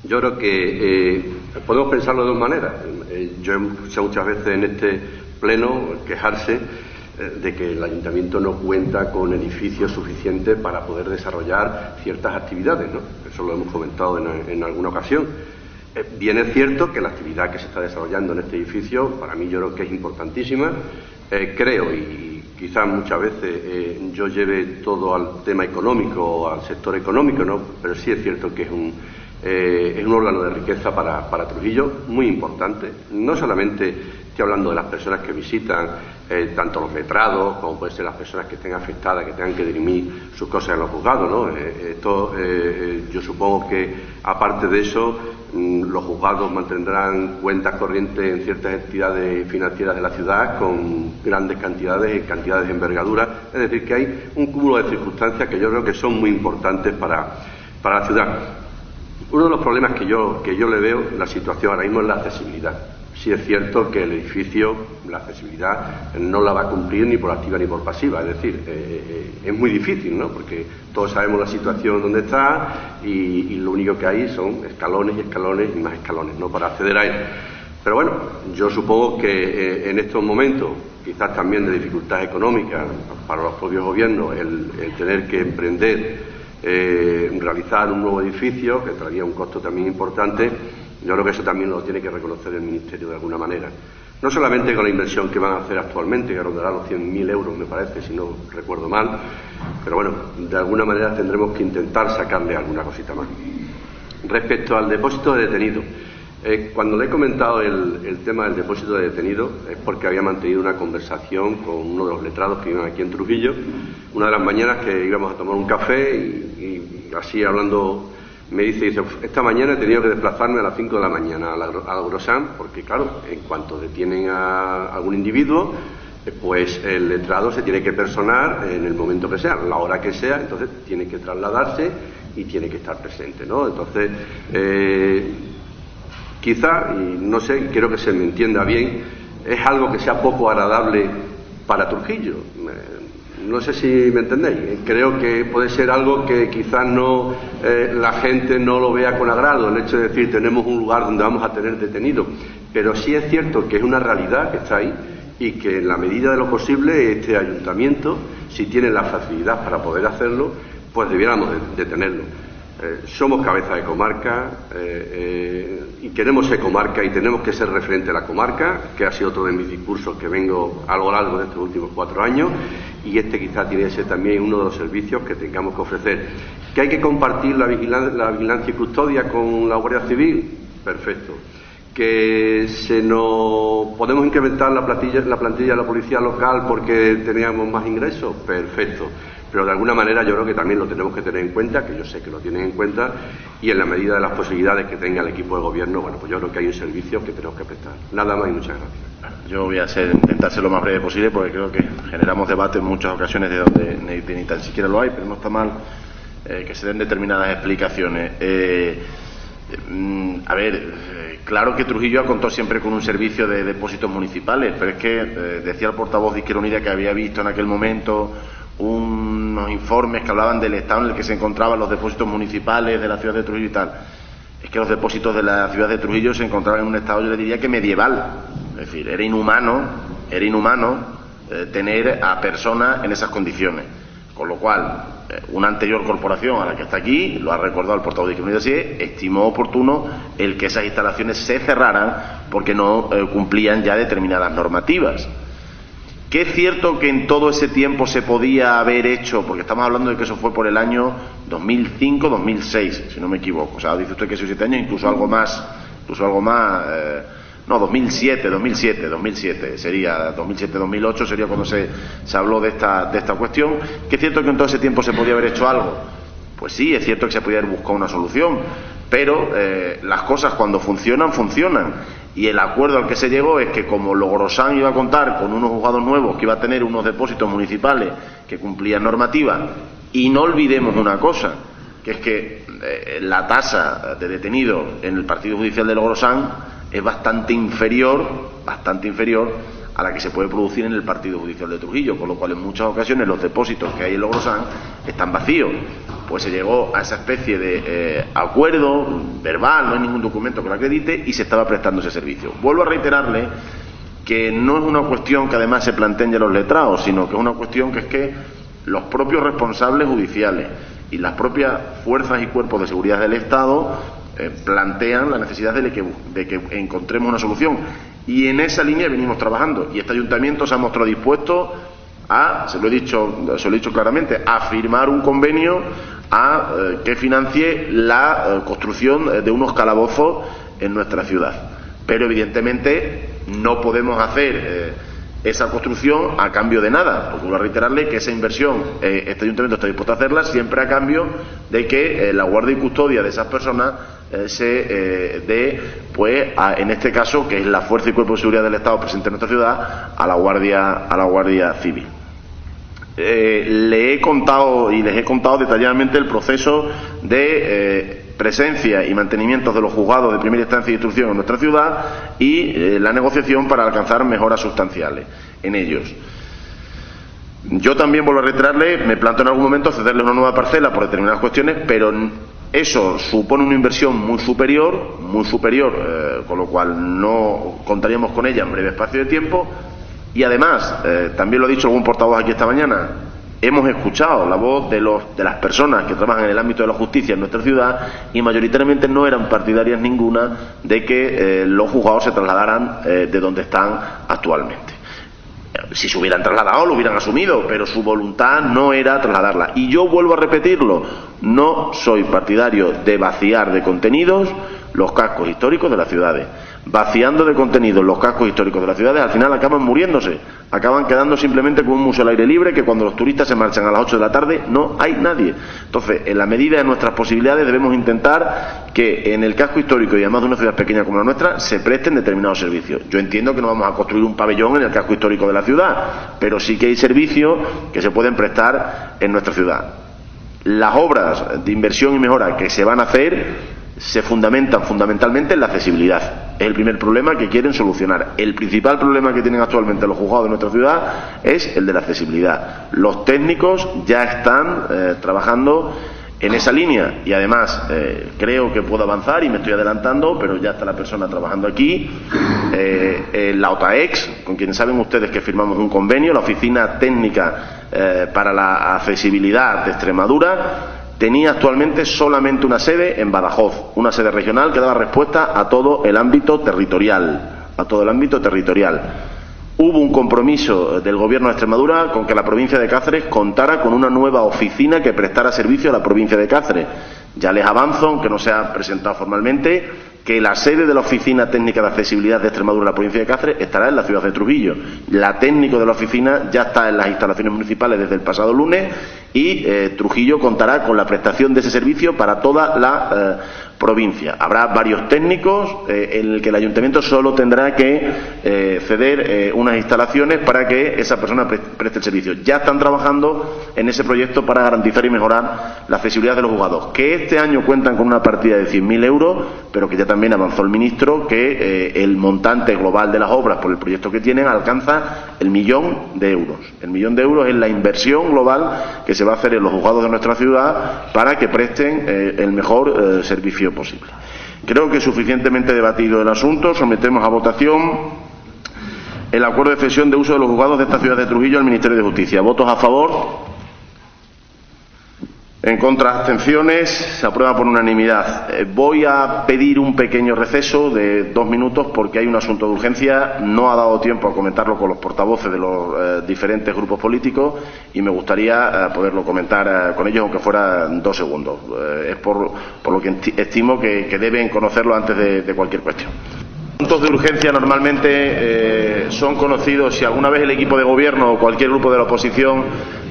S5: Yo creo que podemos pensarlo de dos maneras. Yo he escuchado muchas veces en este pleno quejarse de que el ayuntamiento no cuenta con edificios suficientes para poder desarrollar ciertas actividades, ¿no? Eso lo hemos comentado en alguna ocasión. Bien es cierto que la actividad que se está desarrollando en este edificio, para mí yo creo que es importantísima. Creo, y quizás muchas veces yo lleve todo al tema económico, al sector económico, ¿no? Pero sí es cierto que es un órgano de riqueza para Trujillo muy importante. No solamente estoy hablando de las personas que visitan, tanto los letrados como pueden ser las personas que estén afectadas, que tengan que dirimir sus cosas en los juzgados, ¿no? Yo supongo que aparte de eso los juzgados mantendrán cuentas corrientes en ciertas entidades financieras de la ciudad con grandes cantidades de envergadura. Es decir, que hay un cúmulo de circunstancias que yo creo que son muy importantes para la ciudad. Uno de los problemas que yo le veo en la situación ahora mismo es la accesibilidad. Sí es cierto que el edificio, la accesibilidad, no la va a cumplir ni por activa ni por pasiva. Es decir, es muy difícil, ¿no? Porque todos sabemos la situación donde está y lo único que hay son escalones y escalones y más escalones, ¿no?, para acceder a él. Pero bueno, yo supongo que en estos momentos, quizás también de dificultades económicas para los propios gobiernos, el tener que emprender realizar un nuevo edificio, que traería un costo también importante, yo creo que eso también lo tiene que reconocer el Ministerio de alguna manera. No solamente con la inversión que van a hacer actualmente, que rondará los 100.000 euros, me parece, si no recuerdo mal, pero bueno, de alguna manera tendremos que intentar sacarle alguna cosita más. Respecto al depósito de detenidos, cuando le he comentado el tema del depósito de detenidos es porque había mantenido una conversación con uno de los letrados que viven aquí en Trujillo, una de las mañanas que íbamos a tomar un café y así hablando me dice, esta mañana he tenido que desplazarme a las 5 de la mañana a la Grosán, porque claro, en cuanto detienen a algún individuo, pues el letrado se tiene que personar en el momento que sea, la hora que sea, entonces tiene que trasladarse y tiene que estar presente, ¿no? Entonces, quizá, y no sé, quiero que se me entienda bien, es algo que sea poco agradable para Trujillo. No sé si me entendéis. Creo que puede ser algo que quizás no la gente no lo vea con agrado, el hecho de decir tenemos un lugar donde vamos a tener detenidos. Pero sí es cierto que es una realidad que está ahí y que en la medida de lo posible este ayuntamiento, si tiene la facilidad para poder hacerlo, pues debiéramos de tenerlo. Somos cabeza de comarca y queremos ser comarca y tenemos que ser referente a la comarca, que ha sido otro de mis discursos que vengo a lo largo de estos últimos 4 años, y este quizá tiene que ser también uno de los servicios que tengamos que ofrecer. ¿Que hay que compartir la vigilancia y custodia con la Guardia Civil? Perfecto. ¿Que podemos incrementar la plantilla de la policía local porque teníamos más ingresos? Perfecto. Pero de alguna manera yo creo que también lo tenemos que tener en cuenta, que yo sé que lo tienen en cuenta, y en la medida de las posibilidades que tenga el equipo de gobierno, bueno, pues yo creo que hay un servicio que tenemos que prestar. Nada más y muchas gracias.
S1: Yo voy a intentar ser lo más breve posible porque creo que generamos debate en muchas ocasiones de donde ni tan siquiera lo hay, pero no está mal que se den determinadas explicaciones. Claro que Trujillo ha contado siempre con un servicio de depósitos municipales, pero es que decía el portavoz de Izquierda Unida que había visto en aquel momento unos informes que hablaban del estado en el que se encontraban los depósitos municipales de la ciudad de Trujillo y tal. Es que los depósitos de la ciudad de Trujillo se encontraban en un estado, yo le diría que medieval. Es decir, era inhumano tener a personas en esas condiciones. Con lo cual, una anterior corporación a la que está aquí, lo ha recordado el portavoz de Izquierda Unida, estimó oportuno el que esas instalaciones se cerraran porque no cumplían ya determinadas normativas. Que es cierto que en todo ese tiempo se podía haber hecho, porque estamos hablando de que eso fue por el año 2005-2006, si no me equivoco. O sea, dice usted que 6 o 7 años, incluso algo más No, 2007 sería, 2007-2008 sería cuando se habló de esta cuestión, que es cierto que en todo ese tiempo se podía haber hecho algo. Pues sí, es cierto que se podía haber buscado una solución, pero las cosas cuando funcionan, funcionan. Y el acuerdo al que se llegó es que como Logrosán iba a contar con unos juzgados nuevos, que iba a tener unos depósitos municipales que cumplían normativa, y no olvidemos una cosa, que es que la tasa de detenidos en el partido judicial de Logrosán es bastante inferior a la que se puede producir en el partido judicial de Trujillo, con lo cual en muchas ocasiones los depósitos que hay en Logrosán están vacíos. Pues se llegó a esa especie de acuerdo verbal, no hay ningún documento que lo acredite, y se estaba prestando ese servicio. Vuelvo a reiterarle que no es una cuestión que además se planteen ya los letrados, sino que es una cuestión que es que los propios responsables judiciales y las propias fuerzas y cuerpos de seguridad del Estado plantean la necesidad de que encontremos una solución. Y en esa línea venimos trabajando. Y este ayuntamiento se ha mostrado dispuesto a, se lo he dicho claramente, a firmar un convenio que financie la construcción de unos calabozos en nuestra ciudad. Pero evidentemente no podemos hacer esa construcción a cambio de nada, porque voy a reiterarle que esa inversión este ayuntamiento está dispuesto a hacerla siempre a cambio de que la guardia y custodia de esas personas se dé, pues,
S6: en este caso, que es la fuerza y cuerpo de seguridad del Estado presente en nuestra ciudad, a la Guardia Civil. Les he contado detalladamente el proceso de presencia y mantenimiento de los juzgados de primera instancia y instrucción en nuestra ciudad y la negociación para alcanzar mejoras sustanciales en ellos. Yo también, vuelvo a reiterarle, me planteo en algún momento cederle una nueva parcela por determinadas cuestiones, pero eso supone una inversión muy superior, con lo cual no contaríamos con ella en breve espacio de tiempo. Y además, también lo ha dicho algún portavoz aquí esta mañana, hemos escuchado la voz de las personas que trabajan en el ámbito de la justicia en nuestra ciudad y mayoritariamente no eran partidarias ninguna de que los juzgados se trasladaran de donde están actualmente. Si se hubieran trasladado lo hubieran asumido, pero su voluntad no era trasladarla. Y yo vuelvo a repetirlo, no soy partidario de vaciar de contenidos los cascos históricos de las ciudades. Vaciando de contenidos los cascos históricos de las ciudades, al final acaban muriéndose, acaban quedando simplemente como un museo al aire libre, que cuando los turistas se marchan a las 8 de la tarde no hay nadie. Entonces, en la medida de nuestras posibilidades debemos intentar que en el casco histórico y además de una ciudad pequeña como la nuestra se presten determinados servicios. Yo entiendo que no vamos a construir un pabellón en el casco histórico de la ciudad, pero sí que hay servicios que se pueden prestar en nuestra ciudad. Las obras de inversión y mejora que se van a hacer se fundamentan fundamentalmente en la accesibilidad. Es el primer problema que quieren solucionar. El principal problema que tienen actualmente los juzgados de nuestra ciudad es el de la accesibilidad. Los técnicos ya están trabajando en esa línea y además creo que puedo avanzar y me estoy adelantando, pero ya está la persona trabajando aquí, la OTAEX, con quien saben ustedes que firmamos un convenio, la Oficina Técnica para la Accesibilidad de Extremadura. Tenía actualmente solamente una sede en Badajoz, una sede regional que daba respuesta a todo el ámbito territorial, Hubo un compromiso del Gobierno de Extremadura con que la provincia de Cáceres contara con una nueva oficina que prestara servicio a la provincia de Cáceres. Ya les avanzo, aunque no se ha presentado formalmente, que la sede de la Oficina Técnica de Accesibilidad de Extremadura en la provincia de Cáceres estará en la ciudad de Trujillo. La técnico de la oficina ya está en las instalaciones municipales desde el pasado lunes y Trujillo contará con la prestación de ese servicio para toda la provincia. Habrá varios técnicos en el que el ayuntamiento solo tendrá que ceder unas instalaciones para que esa persona preste el servicio. Ya están trabajando en ese proyecto para garantizar y mejorar la accesibilidad de los juzgados, que este año cuentan con una partida de 100.000 euros, pero que ya también avanzó el ministro que el montante global de las obras por el proyecto que tienen alcanza el 1.000.000 de euros. El 1.000.000 de euros es la inversión global que se va a hacer en los juzgados de nuestra ciudad para que presten el mejor servicio posible. Creo que es suficientemente debatido el asunto. Sometemos a votación el acuerdo de cesión de uso de los juzgados de esta ciudad de Trujillo al Ministerio de Justicia. ¿Votos a favor? En contra, abstenciones. Se aprueba por unanimidad. Voy a pedir un pequeño receso de 2 minutos porque hay un asunto de urgencia. No ha dado tiempo a comentarlo con los portavoces de los diferentes grupos políticos y me gustaría poderlo comentar con ellos, aunque fuera 2 segundos. Es por lo que estimo que deben conocerlo antes de cualquier cuestión.
S1: Puntos de urgencia normalmente son conocidos si alguna vez el equipo de gobierno o cualquier grupo de la oposición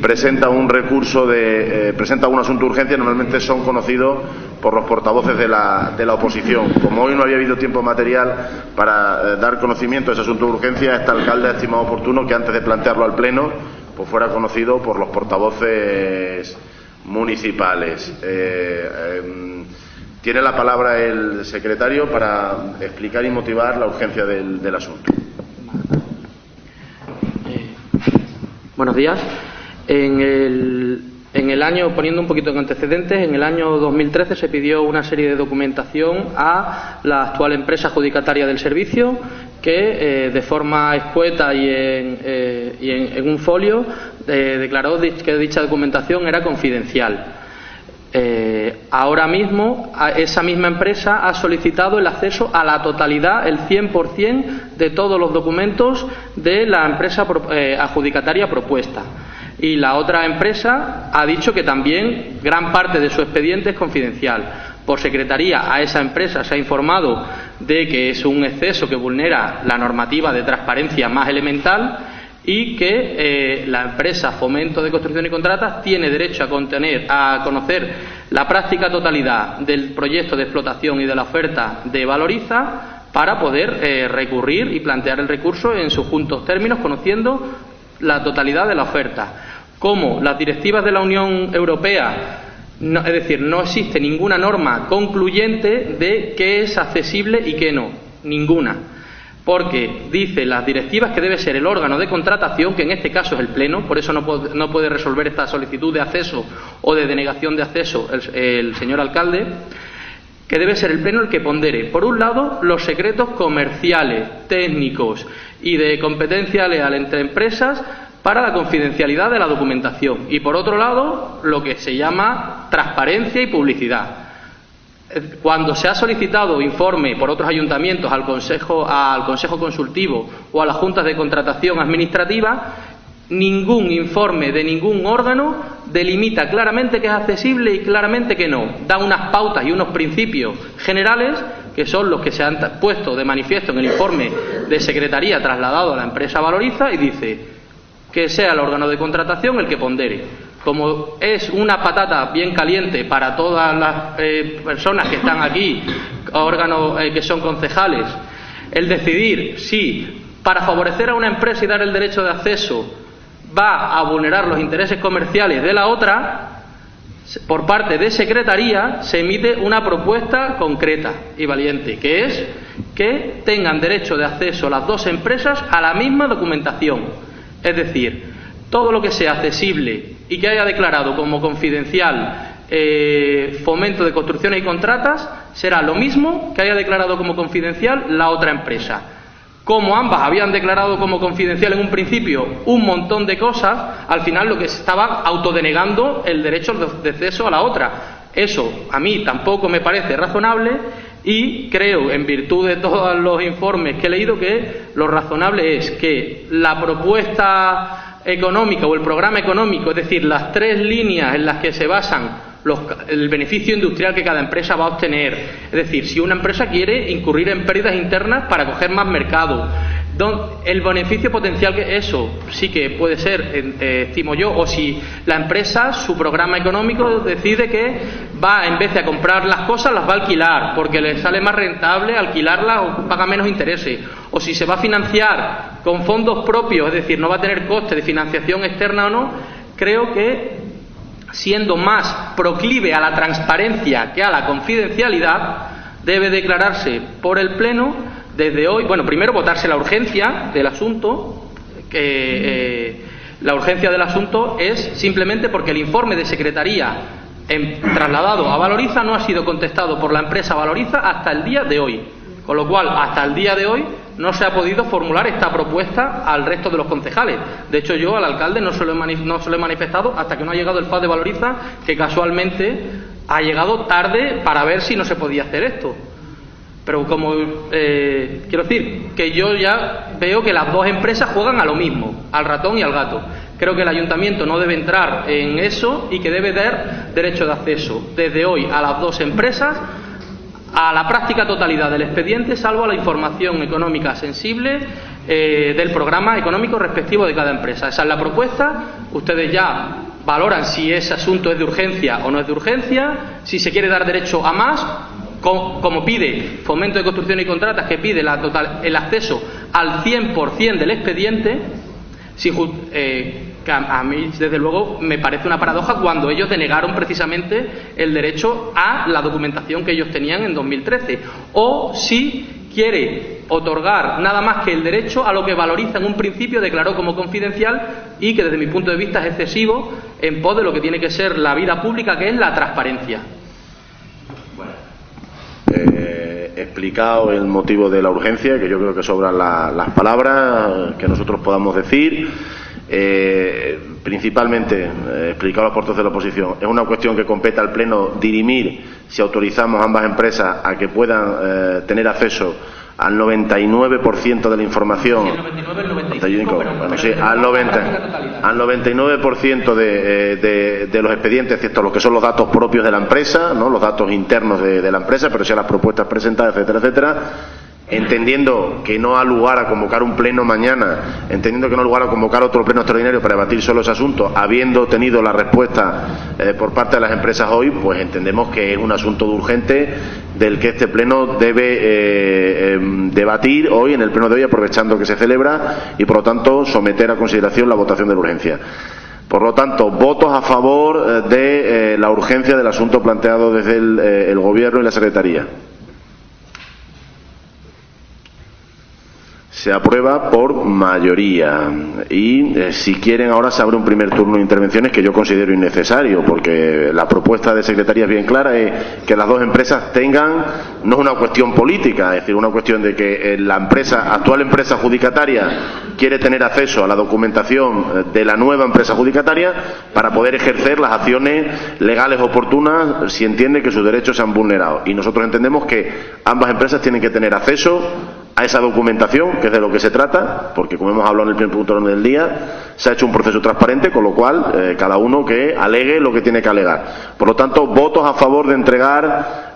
S1: presenta un recurso presenta un asunto de urgencia, normalmente son conocidos por los portavoces de la oposición. Como hoy no había habido tiempo material para dar conocimiento de ese asunto de urgencia, este alcalde ha estimado oportuno que antes de plantearlo al Pleno pues fuera conocido por los portavoces municipales. Tiene la palabra el secretario para explicar y motivar la urgencia del asunto.
S7: Buenos días. En el año, poniendo un poquito en antecedentes, en el año 2013 se pidió una serie de documentación a la actual empresa adjudicataria del servicio que de forma escueta y en un folio declaró que dicha documentación era confidencial. Ahora mismo esa misma empresa ha solicitado el acceso a la totalidad, el 100% de todos los documentos de la empresa adjudicataria propuesta. Y la otra empresa ha dicho que también gran parte de su expediente es confidencial. Por secretaría a esa empresa se ha informado de que es un exceso que vulnera la normativa de transparencia más elemental y que la empresa Fomento de Construcción y Contratas tiene derecho a conocer la práctica totalidad del proyecto de explotación y de la oferta de Valoriza para poder recurrir y plantear el recurso en sus justos términos, conociendo la totalidad de la oferta. Como las directivas de la Unión Europea, es decir, no existe ninguna norma concluyente de qué es accesible y qué no, ninguna. Porque dice las directivas que debe ser el órgano de contratación, que en este caso es el Pleno, por eso no puede resolver esta solicitud de acceso o de denegación de acceso el señor alcalde, que debe ser el Pleno el que pondere, por un lado, los secretos comerciales, técnicos y de competencia leal entre empresas para la confidencialidad de la documentación y, por otro lado, lo que se llama transparencia y publicidad. Cuando se ha solicitado informe por otros ayuntamientos al Consejo Consultivo o a las juntas de contratación administrativa, ningún informe de ningún órgano delimita claramente que es accesible y claramente que no. Da unas pautas y unos principios generales que son los que se han puesto de manifiesto en el informe de secretaría trasladado a la empresa Valoriza y dice que sea el órgano de contratación el que pondere. Como es una patata bien caliente para todas las personas que están aquí, órganos que son concejales, el decidir si para favorecer a una empresa y dar el derecho de acceso va a vulnerar los intereses comerciales de la otra, por parte de Secretaría se emite una propuesta concreta y valiente, que es que tengan derecho de acceso las dos empresas a la misma documentación. Es decir, todo lo que sea accesible y que haya declarado como confidencial Fomento de Construcciones y Contratas será lo mismo que haya declarado como confidencial la otra empresa. Como ambas habían declarado como confidencial en un principio un montón de cosas, al final lo que se estaba autodenegando el derecho de acceso a la otra. Eso a mí tampoco me parece razonable y creo, en virtud de todos los informes que he leído, que lo razonable es que la propuesta económica o el programa económico, es decir, las tres líneas en las que se basan el beneficio industrial que cada empresa va a obtener, es decir, si una empresa quiere incurrir en pérdidas internas para coger más mercado, el beneficio potencial que eso sí que puede ser, estimo yo, o si la empresa, su programa económico decide que va, en vez de a comprar las cosas, las va a alquilar porque le sale más rentable alquilarlas o paga menos intereses, o si se va a financiar con fondos propios, es decir, no va a tener coste de financiación externa o no. Creo que siendo más proclive a la transparencia que a la confidencialidad, debe declararse por el Pleno desde hoy, bueno, primero votarse la urgencia del asunto, que la urgencia del asunto es simplemente porque el informe de Secretaría trasladado a Valoriza no ha sido contestado por la empresa Valoriza hasta el día de hoy, con lo cual hasta el día de hoy no se ha podido formular esta propuesta al resto de los concejales. De hecho, yo al alcalde no se lo he manifestado hasta que no ha llegado el FAD de Valoriza, que casualmente ha llegado tarde para ver si no se podía hacer esto. Pero como quiero decir que yo ya veo que las dos empresas juegan a lo mismo, al ratón y al gato. Creo que el ayuntamiento no debe entrar en eso y que debe dar derecho de acceso desde hoy a las dos empresas a la práctica totalidad del expediente, salvo a la información económica sensible del programa económico respectivo de cada empresa. Esa es la propuesta. Ustedes ya valoran si ese asunto es de urgencia o no es de urgencia, si se quiere dar derecho a más, como pide Fomento de Construcción y Contratas, que pide el acceso al 100% del expediente, que a mí, desde luego, me parece una paradoja cuando ellos denegaron precisamente el derecho a la documentación que ellos tenían en 2013. O si quiere otorgar nada más que el derecho a lo que valoriza en un principio, declaró como confidencial y que desde mi punto de vista es excesivo en pos de lo que tiene que ser la vida pública, que es la transparencia.
S1: Explicado el motivo de la urgencia, que yo creo que sobran las palabras que nosotros podamos decir. Principalmente, explicado a los portavoces de la oposición, es una cuestión que compete al Pleno dirimir si autorizamos a ambas empresas a que puedan tener acceso al 99% de la información, al 99% de los expedientes, excepto lo que son los datos propios de la empresa, ¿no?, los datos internos de la empresa, pero sí a las propuestas presentadas, etcétera, etcétera. Entendiendo que no ha lugar a convocar un pleno mañana, entendiendo que no ha lugar a convocar otro pleno extraordinario para debatir solo ese asunto, habiendo tenido la respuesta por parte de las empresas hoy, pues entendemos que es un asunto urgente del que este pleno debe debatir hoy, en el pleno de hoy, aprovechando que se celebra, y por lo tanto someter a consideración la votación de la urgencia. Por lo tanto, votos a favor de la urgencia del asunto planteado desde el Gobierno y la Secretaría. Se aprueba por mayoría y si quieren ahora se abre un primer turno de intervenciones que yo considero innecesario, porque la propuesta de Secretaría es bien clara, es que las dos empresas tengan, no es una cuestión política, es decir, una cuestión de que la actual empresa adjudicataria quiere tener acceso a la documentación de la nueva empresa adjudicataria para poder ejercer las acciones legales oportunas si entiende que sus derechos se han vulnerado, y nosotros entendemos que ambas empresas tienen que tener acceso a esa documentación, que es de lo que se trata, porque como hemos hablado en el primer punto del día, se ha hecho un proceso transparente, con lo cual cada uno que alegue lo que tiene que alegar. Por lo tanto, votos a favor de entregar,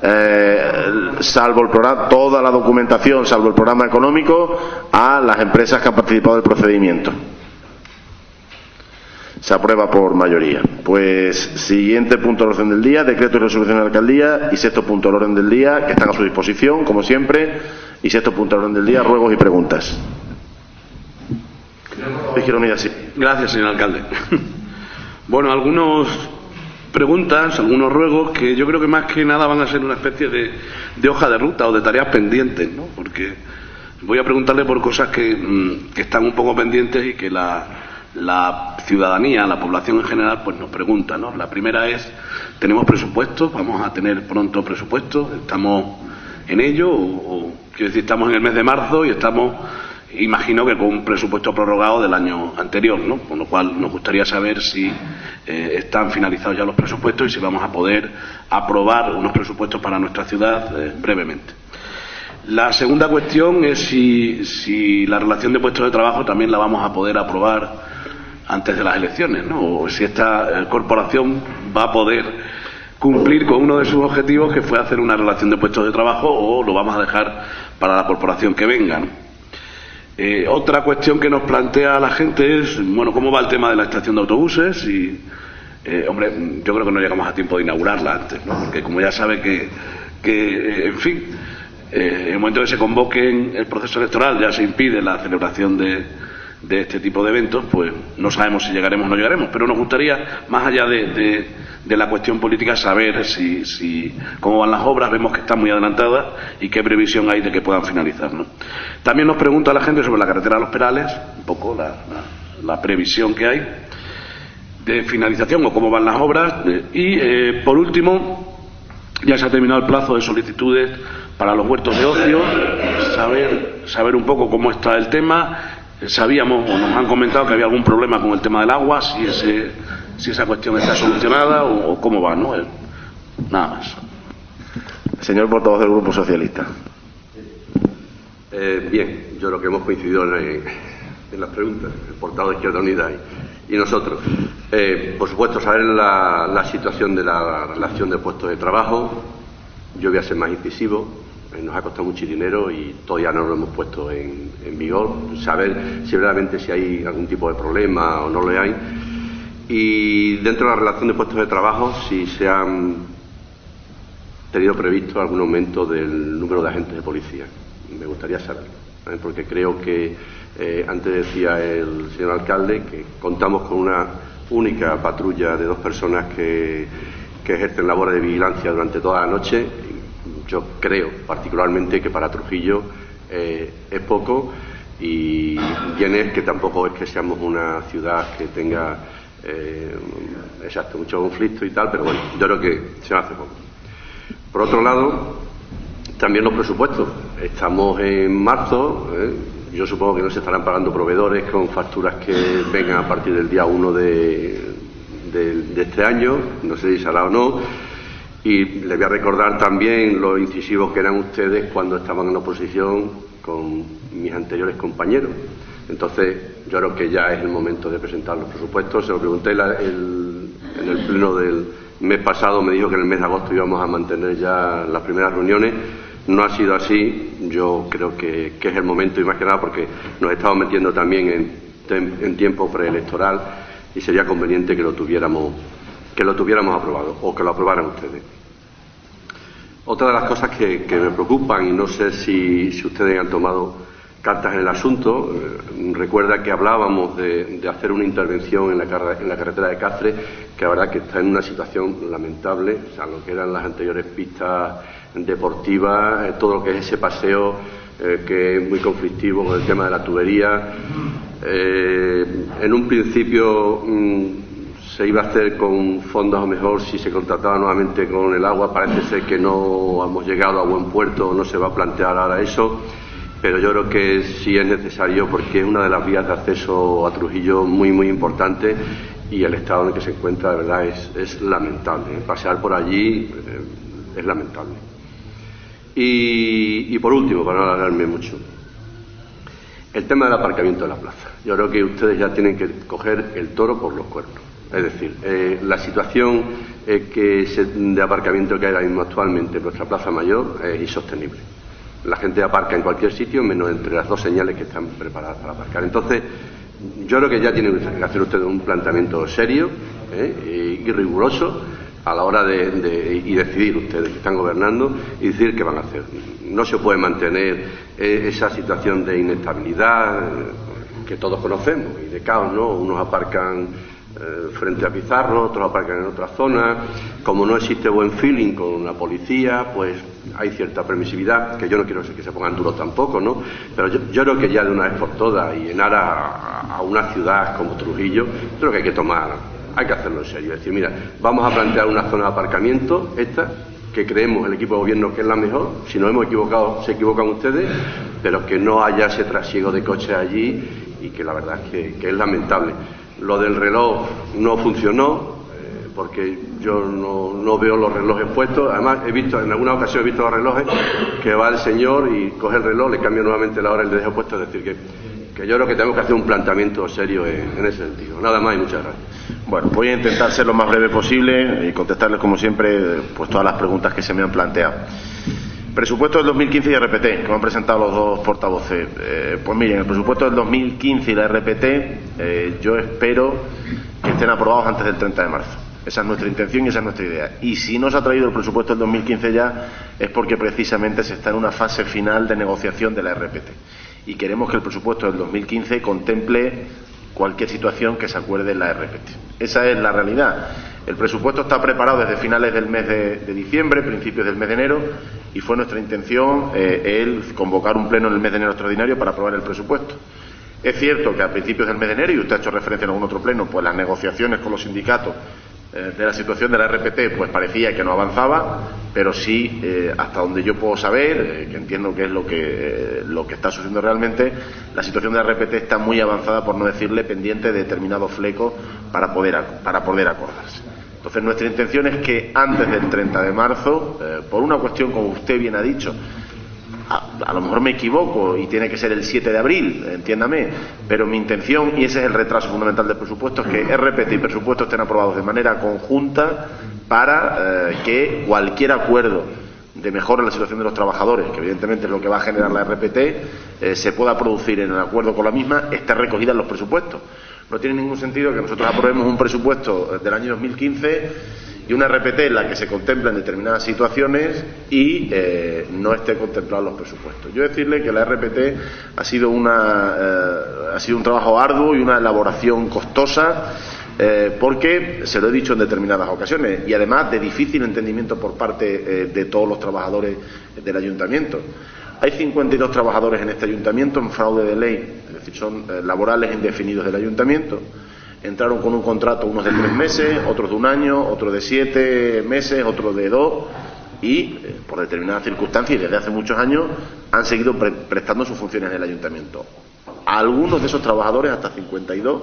S1: salvo el programa, toda la documentación, salvo el programa económico, a las empresas que han participado del procedimiento. Se aprueba por mayoría. Pues siguiente punto del orden del día, decreto y resolución de la alcaldía, y sexto punto del orden del día, que están a su disposición, como siempre. Y sexto punto del orden del día, ruegos y preguntas.
S2: Gracias, señor alcalde. Bueno, algunas preguntas, algunos ruegos que yo creo que más que nada van a ser una especie de hoja de ruta o de tareas pendientes, ¿no? Porque voy a preguntarle por cosas que están un poco pendientes y que la ciudadanía, la población en general, pues nos pregunta, ¿no? La primera es, ¿tenemos presupuesto? ¿Vamos a tener pronto presupuesto? ¿Estamos en ello? Quiero decir, estamos en el mes de marzo y estamos, imagino que con un presupuesto prorrogado del año anterior, ¿no? Con lo cual nos gustaría saber si están finalizados ya los presupuestos y si vamos a poder aprobar unos presupuestos para nuestra ciudad brevemente. La segunda cuestión es si la relación de puestos de trabajo también la vamos a poder aprobar antes de las elecciones, ¿no? O si esta corporación va a poder cumplir con uno de sus objetivos, que fue hacer una relación de puestos de trabajo, o lo vamos a dejar para la corporación que venga, ¿no? Otra cuestión que nos plantea la gente es, bueno, ¿cómo va el tema de la estación de autobuses? Y, hombre, yo creo que no llegamos a tiempo de inaugurarla antes, ¿no? Porque como ya sabe que en fin, en el momento que se convoque el proceso electoral ya se impide la celebración de este tipo de eventos, pues no sabemos si llegaremos o no llegaremos, pero nos gustaría, más allá de la cuestión política, saber cómo van las obras. Vemos que están muy adelantadas y qué previsión hay de que puedan finalizar, ¿no? También nos pregunta la gente sobre la carretera de Los Perales, un poco la previsión que hay de finalización o cómo van las obras. Y por último, ya se ha terminado el plazo de solicitudes para los huertos de ocio, saber un poco cómo está el tema. Sabíamos o nos han comentado que había algún problema con el tema del agua, si esa cuestión está solucionada o cómo va, ¿no? Nada más.
S1: Señor portavoz del Grupo Socialista.
S5: Bien, yo creo que hemos coincidido en las preguntas, el portavoz de Izquierda Unida y nosotros. Por supuesto, saber la situación de la relación de puestos de trabajo, Yo voy a ser más incisivo. Nos ha costado mucho dinero y todavía no lo hemos puesto en vigor. Saber si verdaderamente si hay algún tipo de problema o no lo hay. Y dentro de la relación de puestos de trabajo, si se han tenido previsto algún aumento del número de agentes de policía. Me gustaría saberlo, porque creo que, antes decía el señor alcalde, que contamos con una única patrulla de 2 personas que ejercen labores de vigilancia durante toda la noche. Yo creo particularmente que para Trujillo es poco, y bien es que tampoco es que seamos una ciudad que tenga mucho conflicto y tal, pero bueno, yo creo que se hace poco. Por otro lado, también los presupuestos. Estamos en marzo, yo supongo que no se estarán pagando proveedores con facturas que vengan a partir del día 1 de este año, no sé si se hará o no. Y les voy a recordar también lo incisivos que eran ustedes cuando estaban en oposición con mis anteriores compañeros. Entonces, yo creo que ya es el momento de presentar los presupuestos. Se lo pregunté en el pleno del mes pasado, me dijo que en el mes de agosto íbamos a mantener ya las primeras reuniones. No ha sido así. Yo creo que es el momento, y más que nada porque nos estamos metiendo también en tiempo preelectoral, y sería conveniente que lo tuviéramos aprobado, o que lo aprobaran ustedes. Otra de las cosas que me preocupan, y no sé si ustedes han tomado cartas en el asunto, recuerda que hablábamos de hacer una intervención en la carretera de Cáceres, que la verdad que está en una situación lamentable, o sea, lo que eran las anteriores pistas deportivas, todo lo que es ese paseo, que es muy conflictivo con el tema de la tubería. En un principio se iba a hacer con fondos, a lo mejor si se contrataba nuevamente con el agua. Parece ser que no hemos llegado a buen puerto, no se va a plantear ahora eso, pero yo creo que sí es necesario, porque es una de las vías de acceso a Trujillo muy, muy importante, y el estado en el que se encuentra de verdad es lamentable. Pasear por allí es lamentable. Y por último, para no alargarme mucho, el tema del aparcamiento de la plaza. Yo creo que ustedes ya tienen que coger el toro por los cuernos. Es decir, la situación de aparcamiento que hay ahora mismo actualmente en nuestra Plaza Mayor es insostenible. La gente aparca en cualquier sitio, menos entre las 2 señales que están preparadas para aparcar. Entonces, yo creo que ya tienen que hacer ustedes un planteamiento serio y riguroso a la hora de decidir, ustedes que están gobernando, y decir qué van a hacer. No se puede mantener esa situación de inestabilidad que todos conocemos, y de caos, ¿no? Unos aparcan frente a Pizarro, otros aparcan en otra zona. Como no existe buen feeling con la policía, pues hay cierta permisividad, que yo no quiero que se pongan duros tampoco, ¿no? Pero yo creo que ya de una vez por todas, y en aras a una ciudad como Trujillo, creo que hay que hacerlo en serio. Es decir, mira, vamos a plantear una zona de aparcamiento, esta, que creemos el equipo de gobierno que es la mejor. Si nos hemos equivocado, se equivocan ustedes, pero que no haya ese trasiego de coches allí, y que la verdad es que es lamentable. Lo del reloj no funcionó, porque yo no veo los relojes puestos. Además, en alguna ocasión he visto los relojes que va el señor y coge el reloj, le cambia nuevamente la hora y le deja puesto. Es decir, que yo creo que tenemos que hacer un planteamiento serio en ese sentido. Nada más y muchas gracias.
S1: Bueno, voy a intentar ser lo más breve posible y contestarles, como siempre, pues todas las preguntas que se me han planteado. Presupuesto del 2015 y RPT, que me han presentado los 2 portavoces. Pues miren, el presupuesto del 2015 y la RPT, yo espero que estén aprobados antes del 30 de marzo. Esa es nuestra intención y esa es nuestra idea. Y si no se ha traído el presupuesto del 2015 ya, es porque precisamente se está en una fase final de negociación de la RPT. Y queremos que el presupuesto del 2015 contemple cualquier situación que se acuerde en la RPT. Esa es la realidad. El presupuesto está preparado desde finales del mes de diciembre, principios del mes de enero, y fue nuestra intención el convocar un pleno en el mes de enero extraordinario para aprobar el presupuesto. Es cierto que a principios del mes de enero, y usted ha hecho referencia en algún otro pleno, pues las negociaciones con los sindicatos de la situación de la RPT pues parecía que no avanzaba, pero sí, hasta donde yo puedo saber, que entiendo que es lo que está sucediendo realmente, la situación de la RPT está muy avanzada, por no decirle pendiente de determinados flecos para poder acordarse. Entonces, nuestra intención es que antes del 30 de marzo, por una cuestión, como usted bien ha dicho, a lo mejor me equivoco y tiene que ser el 7 de abril, entiéndame, pero mi intención, y ese es el retraso fundamental del presupuesto, es que RPT y presupuesto estén aprobados de manera conjunta para que cualquier acuerdo de mejora en la situación de los trabajadores, que evidentemente es lo que va a generar la RPT, se pueda producir en el acuerdo con la misma, esté recogida en los presupuestos. No tiene ningún sentido que nosotros aprobemos un presupuesto del año 2015 y una RPT en la que se contemplan determinadas situaciones y no esté contemplado en los presupuestos. Yo decirle que la RPT ha sido un trabajo arduo y una elaboración costosa, porque se lo he dicho en determinadas ocasiones y además de difícil entendimiento por parte de todos los trabajadores del ayuntamiento. Hay 52 trabajadores en este ayuntamiento en fraude de ley, es decir, son laborales indefinidos del ayuntamiento. Entraron con un contrato, unos de 3 meses, otros de 1 año, otros de 7 meses, otros de 2, y por determinadas circunstancias y desde hace muchos años han seguido prestando sus funciones en el ayuntamiento. Algunos de esos trabajadores, hasta 52,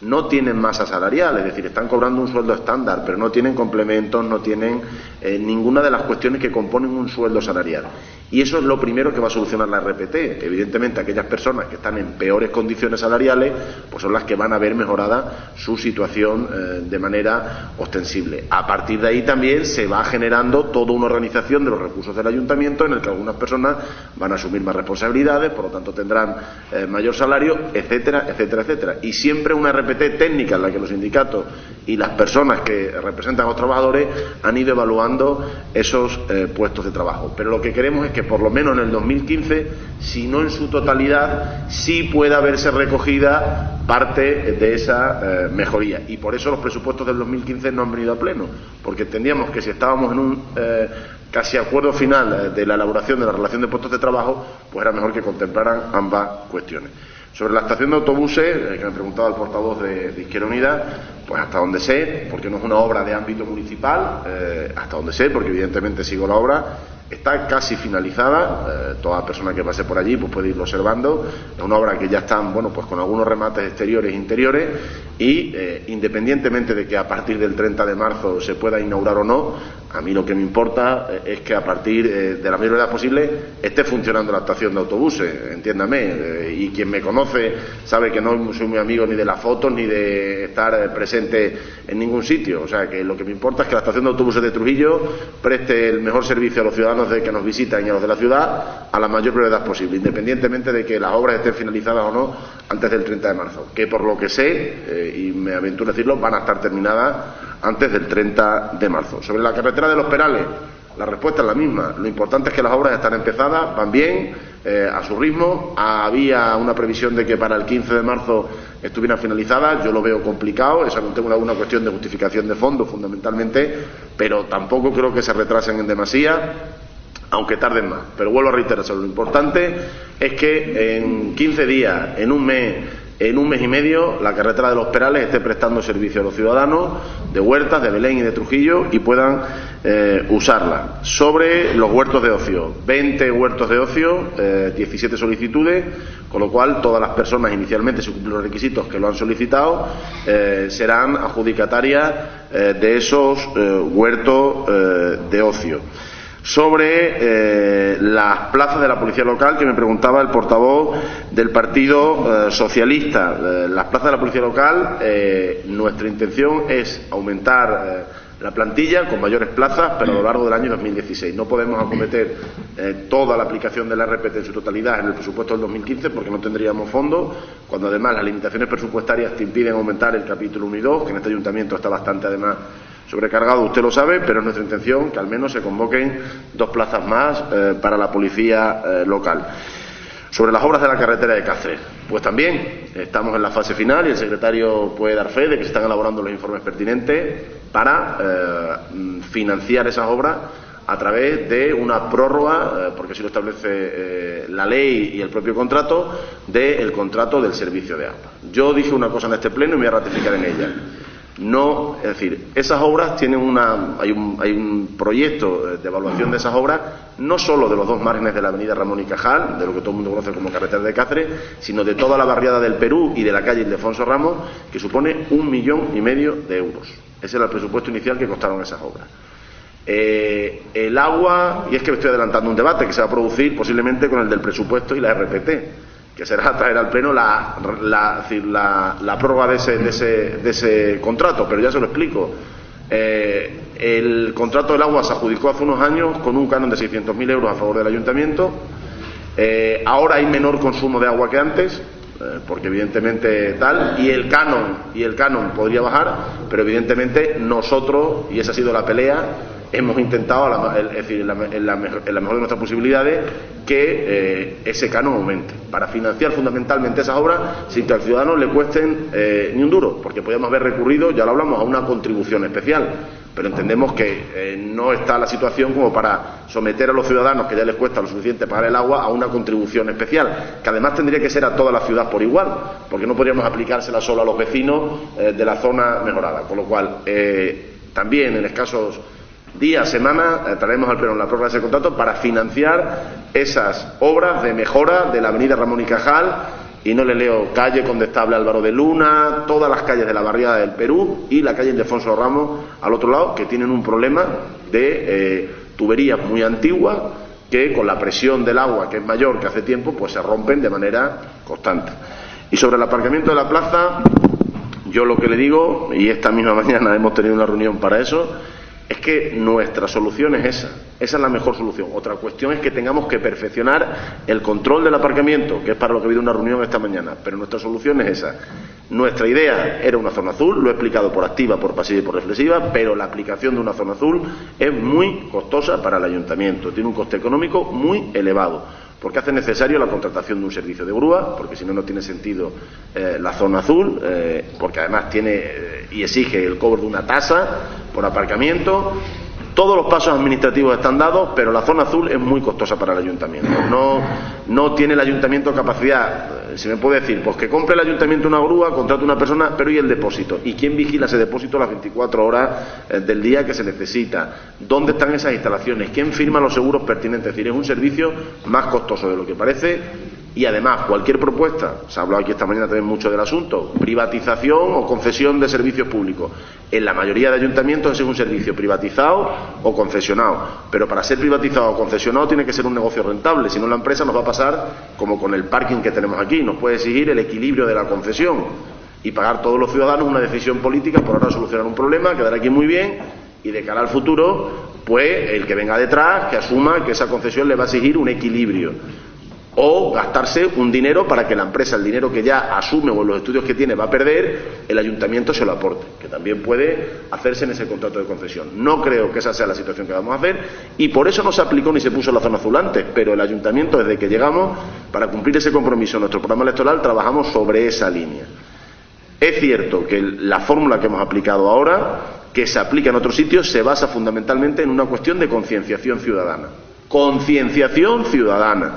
S1: no tienen masa salarial, es decir, están cobrando un sueldo estándar, pero no tienen complementos, no tienen ninguna de las cuestiones que componen un sueldo salarial. Y eso es lo primero que va a solucionar la RPT. Evidentemente, aquellas personas que están en peores condiciones salariales, pues son las que van a ver mejorada su situación de manera ostensible. A partir de ahí también se va generando toda una organización de los recursos del ayuntamiento en el que algunas personas van a asumir más responsabilidades, por lo tanto tendrán mayor salario, etcétera, etcétera, etcétera. Y siempre una RPT técnica en la que los sindicatos y las personas que representan a los trabajadores han ido evaluando esos puestos de trabajo. Pero lo que queremos es que por lo menos en el 2015, si no en su totalidad, sí pueda verse recogida parte de esa mejoría. Y por eso los presupuestos del 2015 no han venido a pleno, porque entendíamos que si estábamos en un casi acuerdo final de la elaboración de la relación de puestos de trabajo, pues era mejor que contemplaran ambas cuestiones. Sobre la estación de autobuses, que me preguntaba el portavoz de Izquierda Unida, pues hasta donde sé, porque no es una obra de ámbito municipal, hasta donde sé, porque evidentemente sigo la obra, está casi finalizada, toda persona que pase por allí pues puede irlo observando. Es una obra que ya están, bueno, pues con algunos remates exteriores e interiores y independientemente de que a partir del 30 de marzo se pueda inaugurar o no, a mí lo que me importa es que a partir de la mayor brevedad posible esté funcionando la estación de autobuses, entiéndame, y quien me conoce sabe que no soy muy amigo ni de las fotos ni de estar presente en ningún sitio, o sea que lo que me importa es que la estación de autobuses de Trujillo preste el mejor servicio a los ciudadanos de que nos visitan y a los de la ciudad a la mayor brevedad posible, independientemente de que las obras estén finalizadas o no antes del 30 de marzo, que por lo que sé, y me aventuro a decirlo, van a estar terminadas antes del 30 de marzo. Sobre la carretera de Los Perales, la respuesta es la misma. Lo importante es que las obras están empezadas, van bien, a su ritmo. Había una previsión de que para el 15 de marzo estuvieran finalizadas. Yo lo veo complicado, esa no tengo una cuestión de justificación de fondo, fundamentalmente, pero tampoco creo que se retrasen en demasía, aunque tarden más. Pero vuelvo a reiterar, lo importante es que en 15 días, en un mes y medio, la carretera de Los Perales esté prestando servicio a los ciudadanos de Huertas, de Belén y de Trujillo y puedan usarla. Sobre los huertos de ocio, 20 huertos de ocio, 17 solicitudes, con lo cual todas las personas inicialmente, si cumplen los requisitos que lo han solicitado, serán adjudicatarias de esos huertos de ocio. Sobre las plazas de la policía local, que me preguntaba el portavoz del Partido Socialista. Las plazas de la policía local, nuestra intención es aumentar la plantilla con mayores plazas, pero a lo largo del año 2016. No podemos acometer toda la aplicación de la RPT en su totalidad en el presupuesto del 2015 porque no tendríamos fondos, cuando además las limitaciones presupuestarias te impiden aumentar el capítulo 1 y 2, que en este ayuntamiento está bastante además sobrecargado, usted lo sabe, pero es nuestra intención que al menos se convoquen 2 plazas más para la policía local. Sobre las obras de la carretera de Cáceres, pues también estamos en la fase final y el secretario puede dar fe de que se están elaborando los informes pertinentes para financiar esas obras a través de una prórroga, porque así lo establece la ley y el propio contrato, del contrato del servicio de agua. Yo dije una cosa en este pleno y me voy a ratificar en ella. No, es decir, esas obras tienen hay un proyecto de evaluación de esas obras, no solo de los 2 márgenes de la avenida Ramón y Cajal, de lo que todo el mundo conoce como carretera de Cáceres, sino de toda la barriada del Perú y de la calle Ildefonso Ramos, que supone 1,5 millones de euros. Ese era el presupuesto inicial que costaron esas obras. El agua, y es que me estoy adelantando un debate que se va a producir posiblemente con el del presupuesto y la RPT, que será traer al pleno la prórroga de ese contrato, pero ya se lo explico. El contrato del agua se adjudicó hace unos años con un canon de 600.000 euros a favor del ayuntamiento. Ahora hay menor consumo de agua que antes, porque evidentemente tal, y el canon podría bajar, pero evidentemente nosotros, y esa ha sido la pelea, hemos intentado, es decir, en la mejor de nuestras posibilidades, que ese canon aumente, para financiar fundamentalmente esas obras sin que al ciudadano le cuesten ni un duro, porque podríamos haber recurrido, ya lo hablamos, a una contribución especial, pero entendemos que no está la situación como para someter a los ciudadanos, que ya les cuesta lo suficiente pagar el agua, a una contribución especial, que además tendría que ser a toda la ciudad por igual, porque no podríamos aplicársela solo a los vecinos de la zona mejorada, con lo cual también en escasos días, semanas, traeremos al Pleno la prórroga de ese contrato para financiar esas obras de mejora de la avenida Ramón y Cajal, y no le leo calle Condestable Álvaro de Luna, todas las calles de la barriada del Perú y la calle Ildefonso Ramos al otro lado, que tienen un problema de tuberías muy antiguas que con la presión del agua, que es mayor que hace tiempo, pues se rompen de manera constante. Y sobre el aparcamiento de la plaza, yo lo que le digo, y esta misma mañana hemos tenido una reunión para eso, es que nuestra solución es esa es la mejor solución. Otra cuestión es que tengamos que perfeccionar el control del aparcamiento, que es para lo que ha habido una reunión esta mañana, pero nuestra solución es esa. Nuestra idea era una zona azul, lo he explicado por activa, por pasiva y por reflexiva, pero la aplicación de una zona azul es muy costosa para el ayuntamiento, tiene un coste económico muy elevado, porque hace necesario la contratación de un servicio de grúa, porque si no, no tiene sentido la zona azul, porque además tiene y exige el cobro de una tasa por aparcamiento. Todos los pasos administrativos están dados, pero la zona azul es muy costosa para el ayuntamiento. No tiene el ayuntamiento capacidad, si me puede decir, pues que compre el ayuntamiento una grúa, contrate una persona, pero ¿y el depósito? ¿Y quién vigila ese depósito las 24 horas del día que se necesita? ¿Dónde están esas instalaciones? ¿Quién firma los seguros pertinentes? Es decir, es un servicio más costoso de lo que parece. Y además, cualquier propuesta, se ha hablado aquí esta mañana también mucho del asunto, privatización o concesión de servicios públicos. En la mayoría de ayuntamientos ese es un servicio privatizado o concesionado, pero para ser privatizado o concesionado tiene que ser un negocio rentable, si no la empresa nos va a pasar como con el parking que tenemos aquí, nos puede exigir el equilibrio de la concesión y pagar todos los ciudadanos una decisión política por ahora solucionar un problema, quedar aquí muy bien, y de cara al futuro, pues el que venga detrás, que asuma que esa concesión le va a exigir un equilibrio. O gastarse un dinero para que la empresa, el dinero que ya asume o en los estudios que tiene va a perder, el ayuntamiento se lo aporte, que también puede hacerse en ese contrato de concesión. No creo que esa sea la situación que vamos a hacer y por eso no se aplicó ni se puso la zona azul antes, pero el ayuntamiento, desde que llegamos, para cumplir ese compromiso en nuestro programa electoral, trabajamos sobre esa línea. Es cierto que la fórmula que hemos aplicado ahora, que se aplica en otros sitios, se basa fundamentalmente en una cuestión de concienciación ciudadana. Concienciación ciudadana.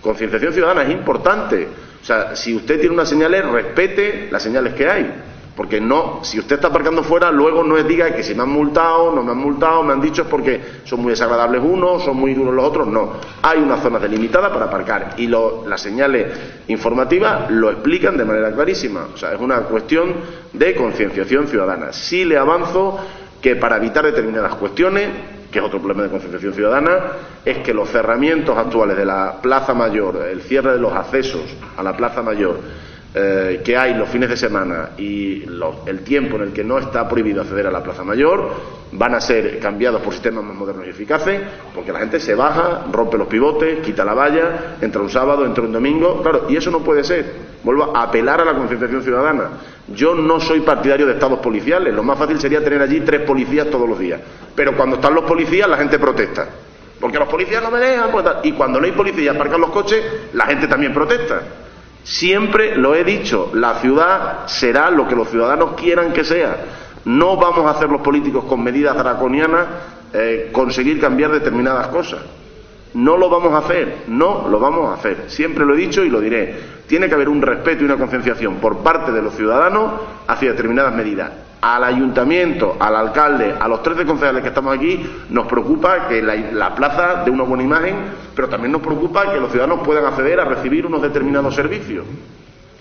S1: Concienciación ciudadana es importante. O sea, si usted tiene unas señales, respete las señales que hay. Porque no, si usted está aparcando fuera, luego no diga que si me han multado, no me han multado, me han dicho es porque son muy desagradables unos, son muy duros los otros. No, hay una zona delimitada para aparcar y las señales informativas lo explican de manera clarísima. O sea, es una cuestión de concienciación ciudadana. Sí le avanzo que para evitar determinadas cuestiones, que es otro problema de concienciación ciudadana, es que los cerramientos actuales de la Plaza Mayor, el cierre de los accesos a la Plaza Mayor que hay los fines de semana y el tiempo en el que no está prohibido acceder a la Plaza Mayor, van a ser cambiados por sistemas más modernos y eficaces, porque la gente se baja, rompe los pivotes, quita la valla, entra un sábado, entra un domingo, claro, y eso no puede ser. Vuelvo a apelar a la concienciación ciudadana. Yo no soy partidario de estados policiales, lo más fácil sería tener allí 3 policías todos los días, pero cuando están los policías la gente protesta, porque los policías no me dejan, y cuando no hay policías aparcan los coches, la gente también protesta. Siempre lo he dicho, la ciudad será lo que los ciudadanos quieran que sea. No vamos a hacer los políticos con medidas draconianas conseguir cambiar determinadas cosas. No lo vamos a hacer, no lo vamos a hacer. Siempre lo he dicho y lo diré. Tiene que haber un respeto y una concienciación por parte de los ciudadanos hacia determinadas medidas. Al ayuntamiento, al alcalde, a los 13 concejales que estamos aquí, nos preocupa que la plaza dé una buena imagen, pero también nos preocupa que los ciudadanos puedan acceder a recibir unos determinados servicios.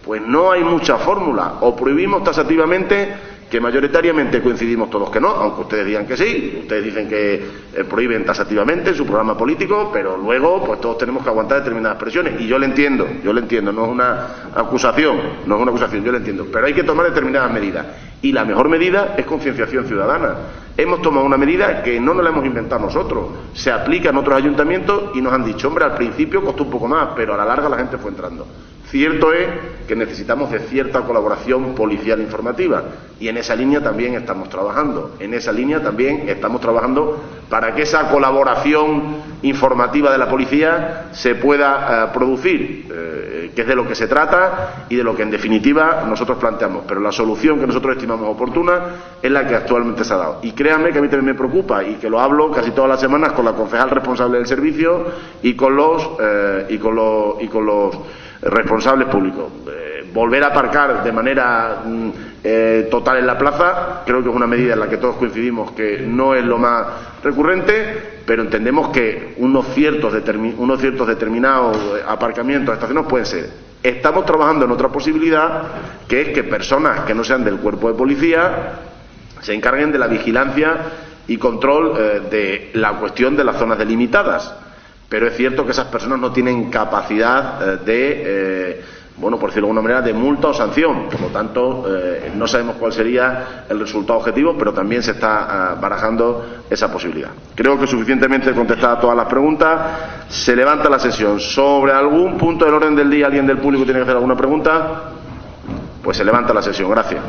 S1: Pues no hay mucha fórmula. O prohibimos taxativamente, que mayoritariamente coincidimos todos que no, aunque ustedes digan que sí, ustedes dicen que prohíben taxativamente en su programa político, pero luego pues todos tenemos que aguantar determinadas presiones, y yo le entiendo, no es una acusación, yo le entiendo, pero hay que tomar determinadas medidas, y la mejor medida es concienciación ciudadana, hemos tomado una medida que no nos la hemos inventado nosotros, se aplica en otros ayuntamientos y nos han dicho, hombre, al principio costó un poco más, pero a la larga la gente fue entrando. Cierto es que necesitamos de cierta colaboración policial informativa y en esa línea también estamos trabajando. En esa línea también estamos trabajando para que esa colaboración informativa de la policía se pueda producir, que es de lo que se trata y de lo que en definitiva nosotros planteamos. Pero la solución que nosotros estimamos oportuna es la que actualmente se ha dado. Y créanme que a mí también me preocupa y que lo hablo casi todas las semanas con la concejal responsable del servicio y con los responsables públicos. Volver a aparcar de manera total en la plaza creo que es una medida en la que todos coincidimos que no es lo más recurrente, pero entendemos que unos ciertos determinados aparcamientos, estaciones pueden ser. Estamos trabajando en otra posibilidad, que es que personas que no sean del cuerpo de policía se encarguen de la vigilancia y control de la cuestión de las zonas delimitadas. Pero es cierto que esas personas no tienen capacidad por decirlo de alguna manera, de multa o sanción. Por lo tanto, no sabemos cuál sería el resultado objetivo, pero también se está barajando esa posibilidad. Creo que suficientemente contestada a todas las preguntas. Se levanta la sesión. ¿Sobre algún punto del orden del día alguien del público tiene que hacer alguna pregunta? Pues se levanta la sesión. Gracias.